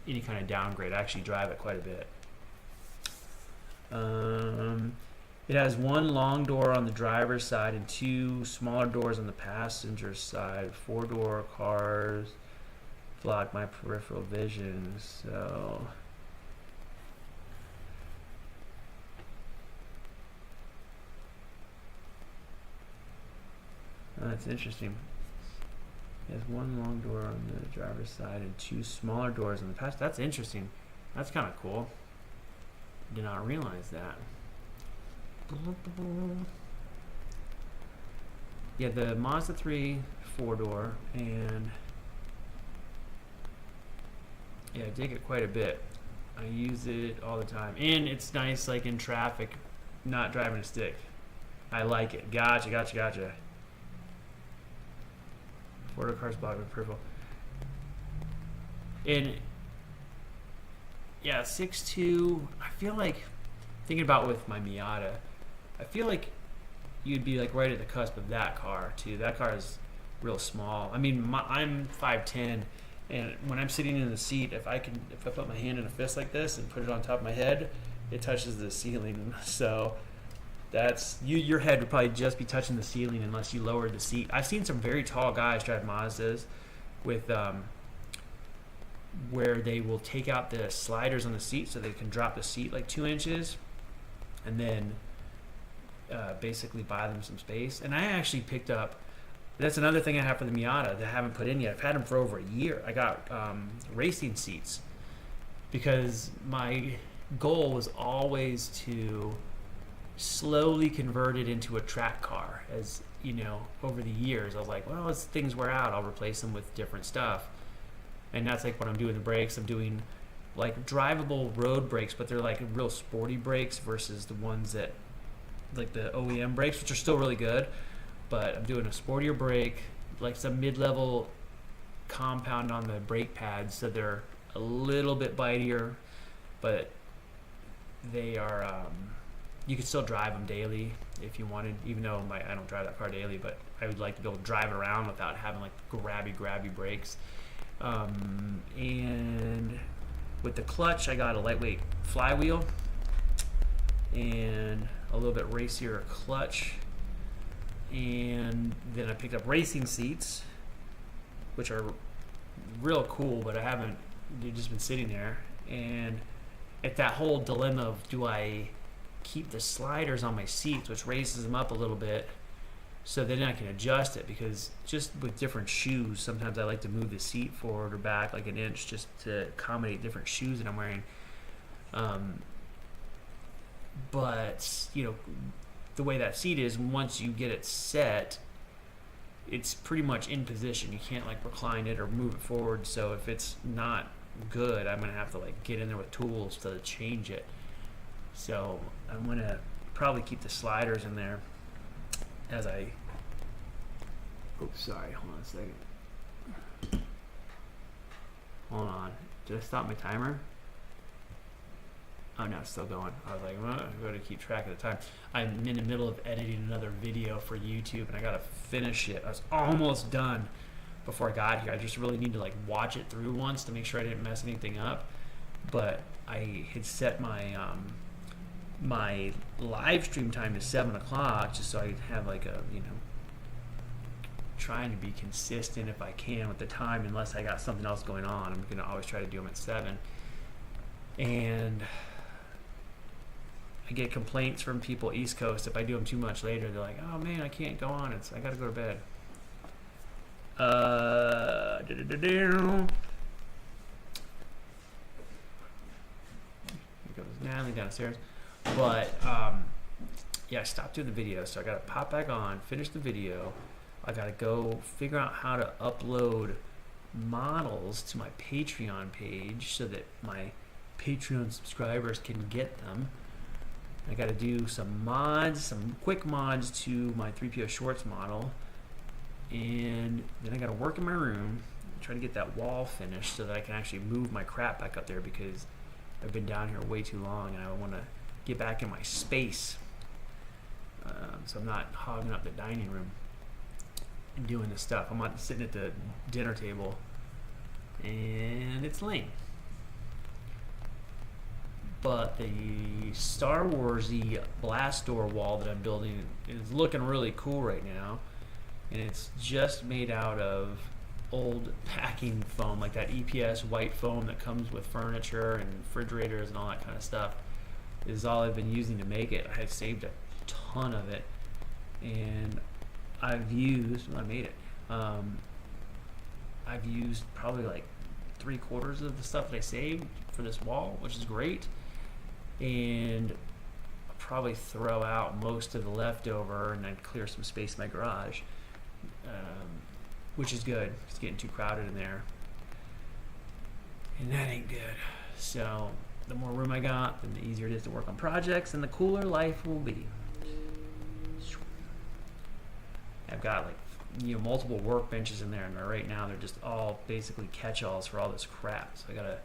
any kind of downgrade. I actually drive it quite a bit. It has one long door on the driver's side and two smaller doors on the passenger side. 4-door cars block my peripheral vision, so that's interesting. It has one long door on the driver's side and two smaller doors on the passenger. That's interesting. That's kind of cool. Did not realize that. Yeah, the Mazda 3 4-door, and yeah, I dig it quite a bit. I use it all the time, and it's nice, like in traffic, not driving a stick. I like it. Gotcha. 4-door cars block my peripheral. And yeah, 6.2. I feel like thinking about with my Miata, I feel like you'd be like right at the cusp of that car too. That car is real small. I mean, I'm 5'10", and when I'm sitting in the seat, if I put my hand in a fist like this and put it on top of my head, it touches the ceiling. So that's your head would probably just be touching the ceiling unless you lowered the seat. I've seen some very tall guys drive Mazdas with where they will take out the sliders on the seat so they can drop the seat like 2 inches, and then basically buy them some space. And I actually picked up, that's another thing I have for the Miata that I haven't put in yet. I've had them for over a year. I got racing seats because my goal was always to slowly convert it into a track car. As you know, over the years I was like, well, as things wear out, I'll replace them with different stuff. And that's like what I'm doing. The brakes, I'm doing like drivable road brakes, but they're like real sporty brakes versus the ones that like the OEM brakes, which are still really good. But I'm doing a sportier brake, like some mid-level compound on the brake pads, so they're a little bit bitier, but they are you can still drive them daily if you wanted, even though I don't drive that car daily, but I would like to be able to drive it around without having like grabby brakes. And with the clutch, I got a lightweight flywheel and a little bit racier clutch. And then I picked up racing seats, which are real cool, but they've just been sitting there. And at that whole dilemma of, do I keep the sliders on my seats, which raises them up a little bit, so then I can adjust it, because just with different shoes, sometimes I like to move the seat forward or back like an inch just to accommodate different shoes that I'm wearing. But, you know, the way that seat is, once you get it set, it's pretty much in position. You can't like recline it or move it forward. So if it's not good, I'm going to have to like get in there with tools to change it. So I'm going to probably keep the sliders in there as I... Oops, sorry. Hold on a second. Hold on. Did I stop my timer? Oh no, it's still going. I was like, well, I'm going to keep track of the time. I'm in the middle of editing another video for YouTube, and I got to finish it. I was almost done before I got here. I just really need to like watch it through once to make sure I didn't mess anything up. But I had set my my live stream time to 7 o'clock just so I could have like a, you know, trying to be consistent if I can with the time, unless I got something else going on. I'm going to always try to do them at 7. And I get complaints from people East Coast if I do them too much later. They're like, "Oh man, I can't go on. I gotta go to bed." Here goes Natalie downstairs. But yeah, I stopped doing the video, so I gotta pop back on, finish the video. I gotta go figure out how to upload models to my Patreon page so that my Patreon subscribers can get them. I got to do some mods, some quick mods to my 3PO Shorts model, and then I got to work in my room, try to get that wall finished so that I can actually move my crap back up there, because I've been down here way too long and I want to get back in my space, so I'm not hogging up the dining room and doing this stuff. I'm not sitting at the dinner table and it's lame. But the Star Warsy blast door wall that I'm building is looking really cool right now, and it's just made out of old packing foam, like that EPS white foam that comes with furniture and refrigerators and all that kind of stuff. Is all I've been using to make it. I have saved a ton of it, and I've used, well, I made it, I've used probably like 3/4 of the stuff that I saved for this wall, which is great. And I'll probably throw out most of the leftover and then clear some space in my garage, which is good. It's getting too crowded in there, and that ain't good. So the more room I got, then the easier it is to work on projects, and the cooler life will be. I've got like multiple workbenches in there, and right now they're just all basically catch-alls for all this crap. So I gotta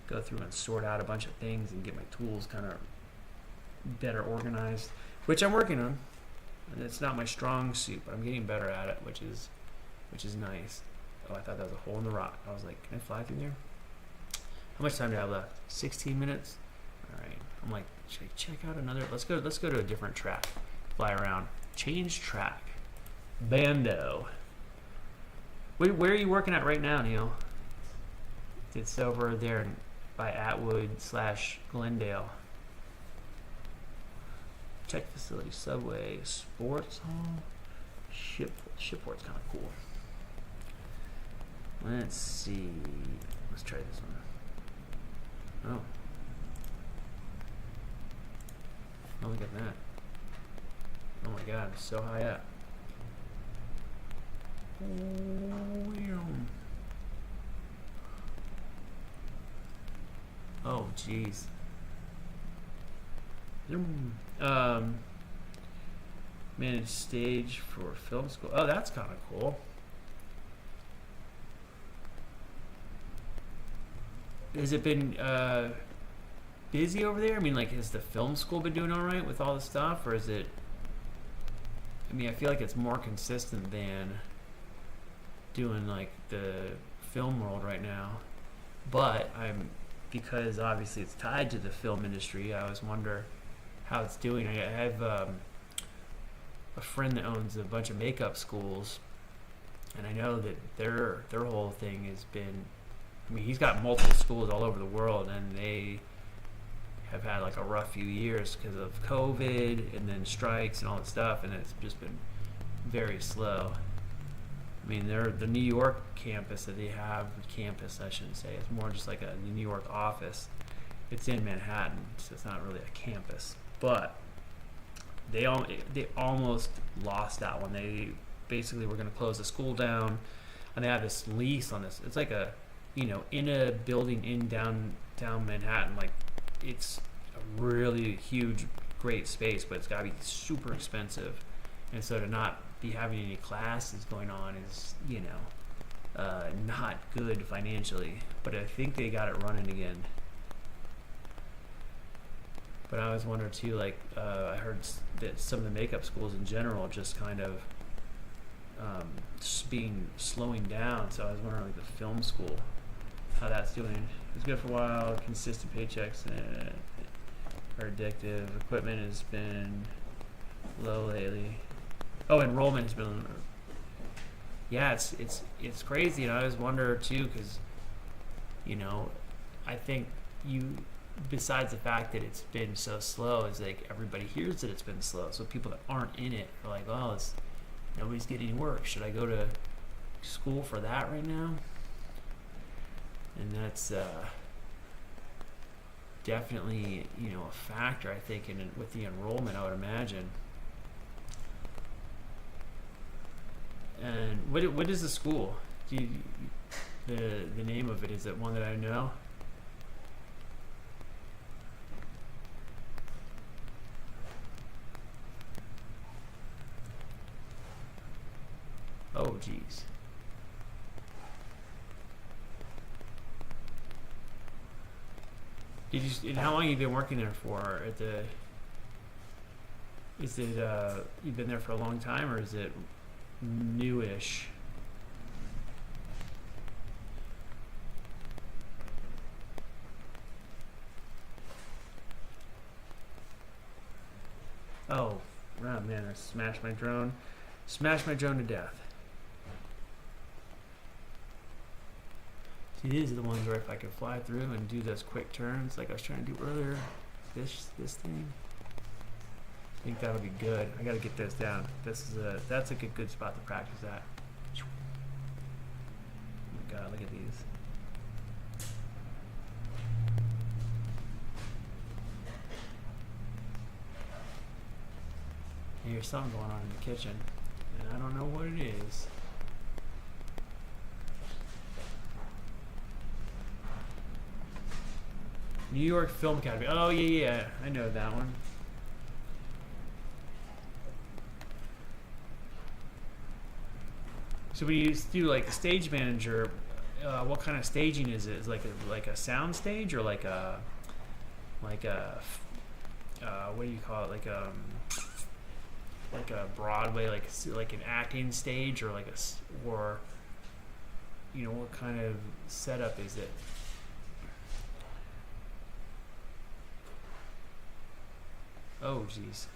go through and sort out a bunch of things and get my tools kind of better organized, which I'm working on. And it's not my strong suit, but I'm getting better at it, which is nice. Oh, I thought that was a hole in the rock. I was like, can I fly through there? How much time do I have left? 16 minutes. All right. I'm like, should I check out another? Let's go to a different track. Fly around. Change track. Bando. Where are you working at right now, Neil? It's over there by Atwood/Glendale. Check facility, subway, sports hall, shipport's kind of cool. Let's see. Let's try this one. Oh, look at that. Oh my God, it's so high up. Oh, jeez. Manage stage for film school. Oh, that's kind of cool. Has it been busy over there? I mean, like, has the film school been doing all right with all the stuff, or is it? I mean, I feel like it's more consistent than doing like the film world right now. But because obviously it's tied to the film industry, I always wonder how it's doing. I have a friend that owns a bunch of makeup schools, and I know that their whole thing has been, I mean, he's got multiple schools all over the world, and they have had like a rough few years because of COVID and then strikes and all that stuff, and it's just been very slow. I mean, the New York campus that they have, I shouldn't say, it's more just like a New York office. It's in Manhattan, so it's not really a campus. But they almost lost that one. They basically were going to close the school down, and they have this lease on this. It's like a, in a building in downtown Manhattan. Like, it's a really huge, great space, but it's got to be super expensive. And so to not be having any classes going on is, not good financially. But I think they got it running again. But I always wonder too, like, I heard that some of the makeup schools in general just kind of slowing down. So I was wondering, like, the film school, how that's doing. It was good for a while. Consistent paychecks are addictive. Equipment has been low lately. Oh, enrollment has been. Yeah, it's crazy. And I always wonder too, because I think besides the fact that it's been so slow, is like everybody hears that it's been slow. So people that aren't in it are like, well, nobody's getting any work. Should I go to school for that right now? And that's definitely, a factor, I think, with the enrollment, I would imagine. And what is the school? The name of it, is it one that I know? Oh, geez. And how long have you been working there for? Is it you've been there for a long time, or is it newish? Oh, man, I smashed my drone. Smashed my drone to death. See, these are the ones where if I could fly through and do those quick turns like I was trying to do earlier, this thing, I think that'll be good. I gotta get this down. That's a good spot to practice at. Oh my God, look at these. Here's something going on in the kitchen, and I don't know what it is. New York Film Academy. Oh, yeah, I know that one. So when you do like a stage manager, what kind of staging is it? Is it like a sound stage, or like a what do you call it? Like a Broadway, like an acting stage, or what kind of setup is it? Oh, geez.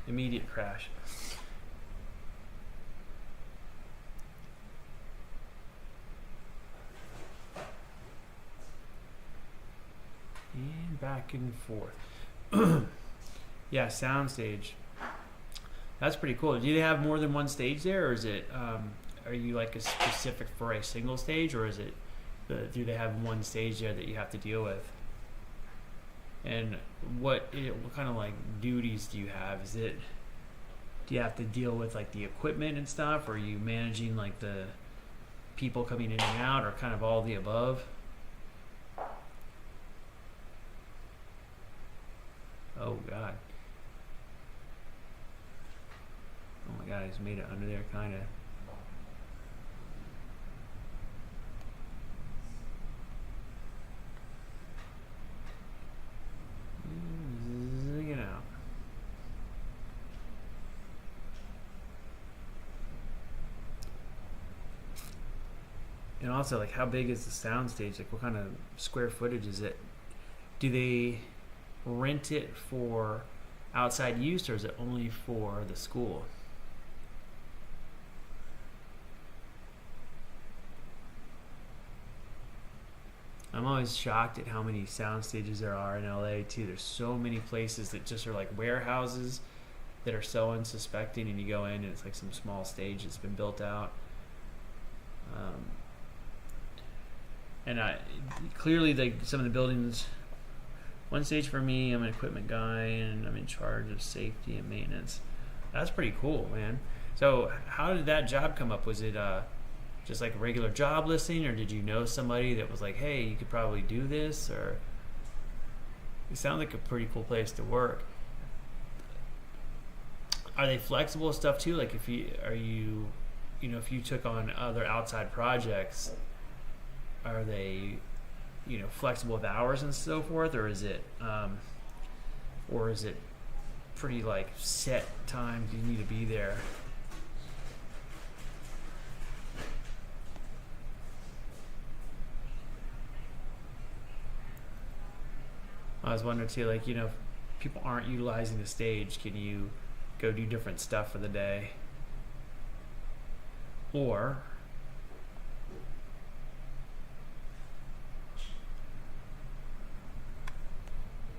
Immediate crash. And back and forth. Yeah, soundstage. That's pretty cool. Do they have more than one stage there, or is it? Are you like a specific for a single stage, or is it? Do they have one stage there that you have to deal with? And what kind of like duties do you have? Do you have to deal with like the equipment and stuff, or are you managing like the people coming in and out, or kind of all the above? Oh God. Oh my God, I just made it under there, kind of. Zing it out. And also, like, how big is the sound stage? Like, what kind of square footage is it? Do they rent it for outside use, or is it only for the school? I'm always shocked at how many sound stages there are in LA too. There's so many places that just are like warehouses that are so unsuspecting, and you go in and it's like some small stage that's been built out. And clearly some of the buildings, one stage for me, I'm an equipment guy and I'm in charge of safety and maintenance. That's pretty cool, man. So how did that job come up? Was it just like a regular job listing, or did you know somebody that was like, hey, you could probably do this? Or it sounds like a pretty cool place to work. Are they flexible with stuff too? Like if you took on other outside projects, are they flexible with hours and so forth, or is it pretty like set times you need to be there? I was wondering too, like, people aren't utilizing the stage, can you go do different stuff for the day? Or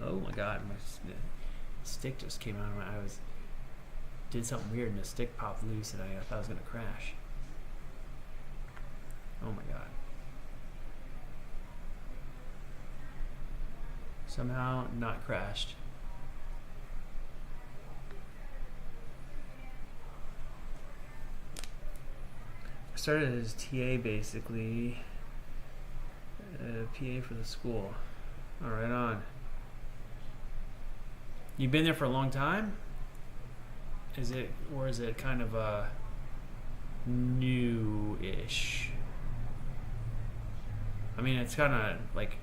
oh my god, my stick just came out of my did something weird and the stick popped loose and I thought I was gonna crash. Oh my god. Somehow not crashed. I started as TA basically, PA for the school. All right, on. You've been there for a long time? Is it, or is it kind of a new-ish? I mean, it's kind of like,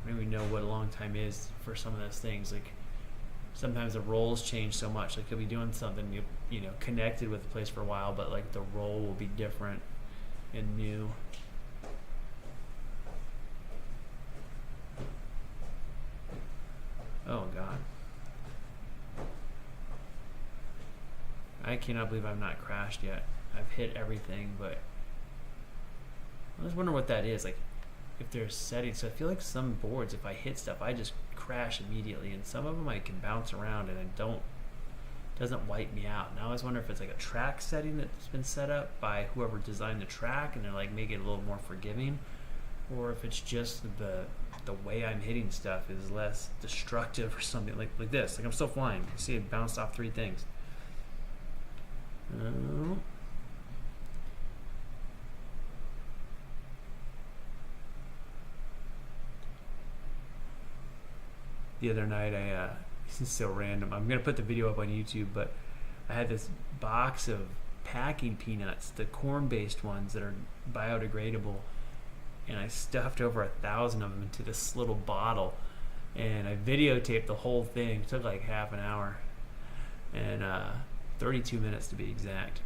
maybe we know what a long time is for some of those things. Like sometimes the roles change so much. Like you'll be doing something you know connected with the place for a while, but like the role will be different and new. Oh god. I cannot believe I've not crashed yet. I've hit everything, but I just wonder what that is. Like if there's settings. So I feel like some boards, if I hit stuff, I just crash immediately, and some of them I can bounce around and it doesn't wipe me out. And I always wonder if it's like a track setting that's been set up by whoever designed the track and they're like make it a little more forgiving, or if it's just the way I'm hitting stuff is less destructive or something like this. Like I'm still flying. You see it bounced off 3 things. The other night this is so random. I'm gonna put the video up on YouTube, but I had this box of packing peanuts, the corn-based ones that are biodegradable, and I stuffed over 1,000 of them into this little bottle, and I videotaped the whole thing. It took like half an hour, and 32 minutes to be exact,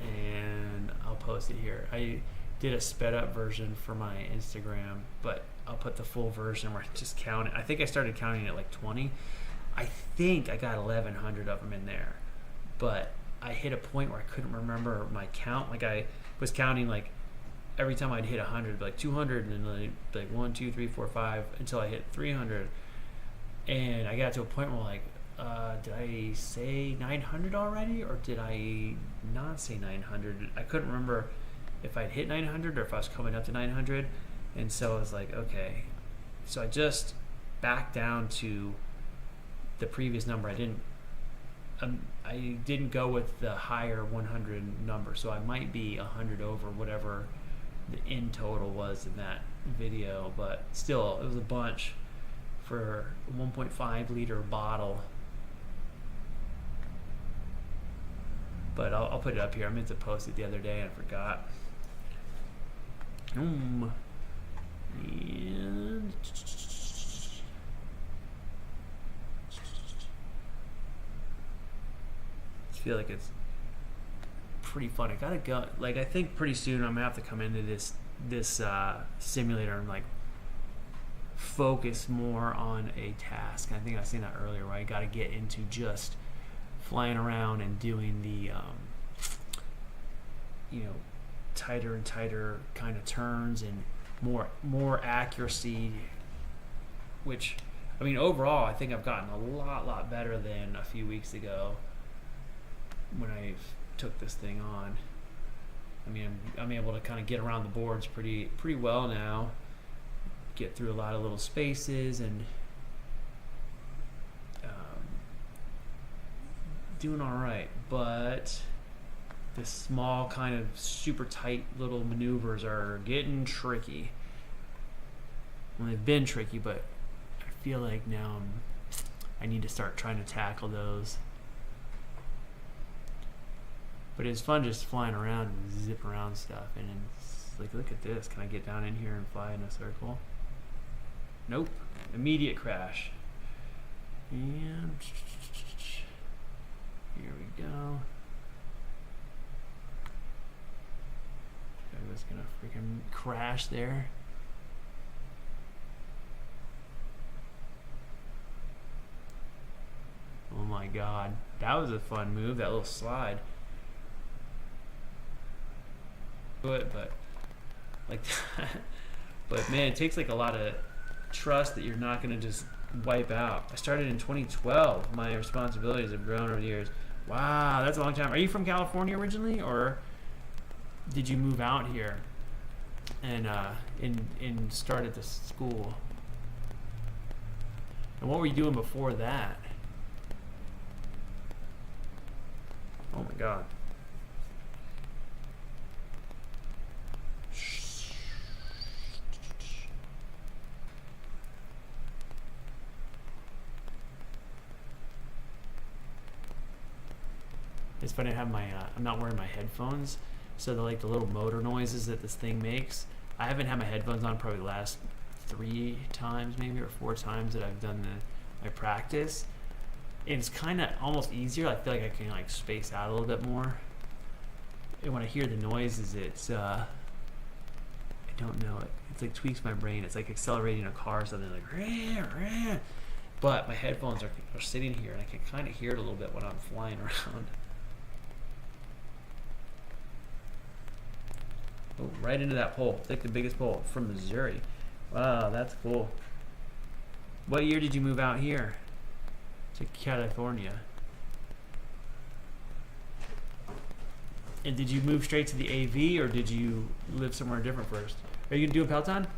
and I'll post it here. I did a sped up version for my Instagram, but I'll put the full version where I just count it. I think I started counting at like 20. I think I got 1,100 of them in there, but I hit a point where I couldn't remember my count. Like I was counting like every time I'd hit 100, like 200, and then like 1, 2, 3, 4, 5 until I hit 300, and I got to a point where like, did I say 900 already, or did I not say 900? I couldn't remember if I'd hit 900 or if I was coming up to 900, and so I was like, okay. So I just backed down to the previous number. I didn't go with the higher 100 number, so I might be 100 over whatever the in total was in that video, but still, it was a bunch for a 1.5 liter bottle. But I'll put it up here. I meant to post it the other day and I forgot. And I feel like it's pretty fun. I gotta go. Like I think pretty soon I'm gonna have to come into this simulator and like focus more on a task. I think I was saying that earlier, where I gotta get into just flying around and doing the tighter and tighter kind of turns and more accuracy, which I mean overall I think I've gotten a lot better than a few weeks ago when I took this thing on. I mean I'm able to kind of get around the boards pretty well now, get through a lot of little spaces, and doing all right. But the small kind of super tight little maneuvers are getting tricky. Well, they've been tricky, but I feel like now I need to start trying to tackle those. But it's fun just flying around and zip around stuff, and it's like, look at this. Can I get down in here and fly in a circle? Nope. Immediate crash. And here we go. I was gonna freaking crash there. God. That was a fun move, that little slide. But like that. But man, it takes like a lot of trust that you're not going to just wipe out. I started in 2012. My responsibilities have grown over the years. Wow, that's a long time. Are you from California originally, or did you move out here and start at the school? And what were you doing before that? Oh my God. It's funny, I have my, I'm not wearing my headphones, so the little motor noises that this thing makes. I haven't had my headphones on probably the last 3 times maybe, or 4 times that I've done my practice. And it's kind of almost easier. I feel like I can like space out a little bit more. And when I hear the noises, it's, I don't know, it's like tweaks my brain. It's like accelerating a car or something, like, rah, rah. But my headphones are sitting here, and I can kind of hear it a little bit when I'm flying around. Oh, right into that pole. It's like the biggest pole from Missouri. Wow, that's cool. What year did you move out here to California? And did you move straight to the AV, or did you live somewhere different first? Are you doing Peloton?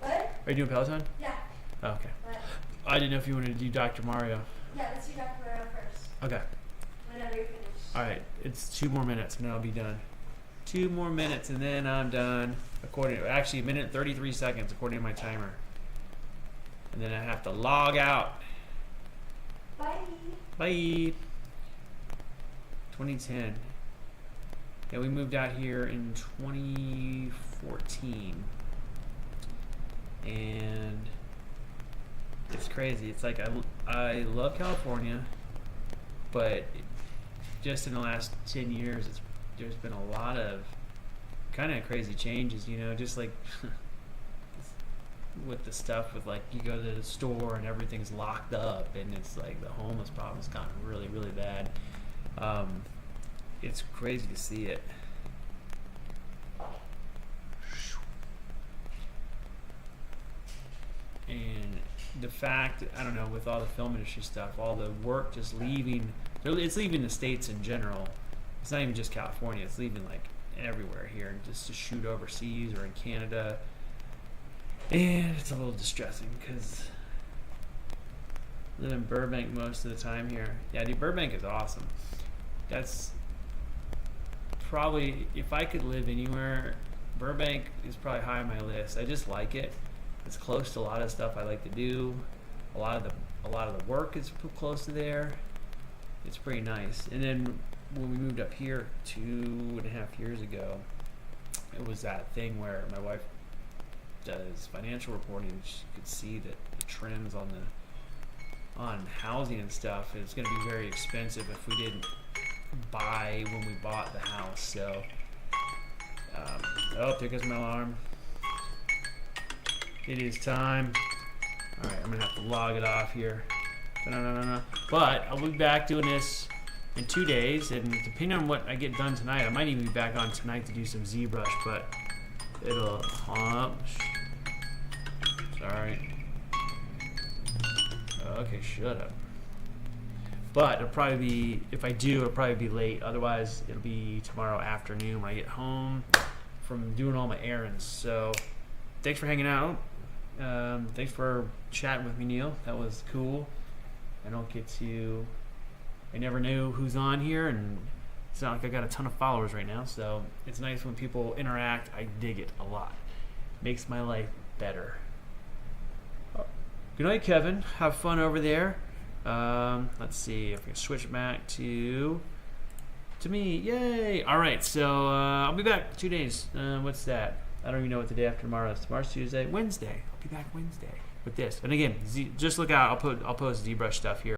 What? Are you doing Peloton? Yeah. Oh, okay. What? I didn't know if you wanted to do Dr. Mario. Yeah, let's do Dr. Mario first. Okay. Whenever you're finished. All right. It's 2 more minutes, and then I'll be done. 2 more minutes, and then I'm done. Actually, 1 minute and 33 seconds according to my timer. And then I have to log out. Bye. Bye. 2010. Yeah, we moved out here in 2014. And it's crazy. It's like I love California, but just in the last 10 years, there's been a lot of kind of crazy changes, you know, just like with the stuff with like you go to the store and everything's locked up, and it's like the homeless problem's gotten really, really bad. It's crazy to see it. And the fact, I don't know, with all the film industry stuff, all the work just leaving, it's leaving the States in general. It's not even just California, it's leaving like everywhere here, and just to shoot overseas or in Canada. And it's a little distressing because I live in Burbank most of the time here. Yeah, dude, Burbank is awesome. That's probably, if I could live anywhere, Burbank is probably high on my list. I just like it. It's close to a lot of stuff I like to do. A lot of the work is close to there. It's pretty nice. And then when we moved up here 2.5 years ago, it was that thing where my wife does financial reporting, and she could see that the trends on housing and stuff, it's going to be very expensive if we didn't buy when we bought the house. So oh, there goes my alarm. It is time. All right, I'm gonna have to log it off here. But I'll be back doing this in 2 days, and depending on what I get done tonight, I might even be back on tonight to do some ZBrush, but it'll, sorry. Okay, shut up. But it'll probably be, if I do, it'll probably be late. Otherwise, it'll be tomorrow afternoon when I get home from doing all my errands. So thanks for hanging out. Thanks for chatting with me, Neil. That was cool. I never knew who's on here, and it's not like I got a ton of followers right now, so it's nice when people interact. I dig it a lot. Makes my life better. Good night, Kevin. Have fun over there. Let's see if we can switch back to me. Yay! All right, so I'll be back 2 days. What's that? I don't even know what the day after tomorrow is. Tomorrow's Tuesday. Wednesday. I'll be back Wednesday with this. And again, just look out. I'll post ZBrush stuff here.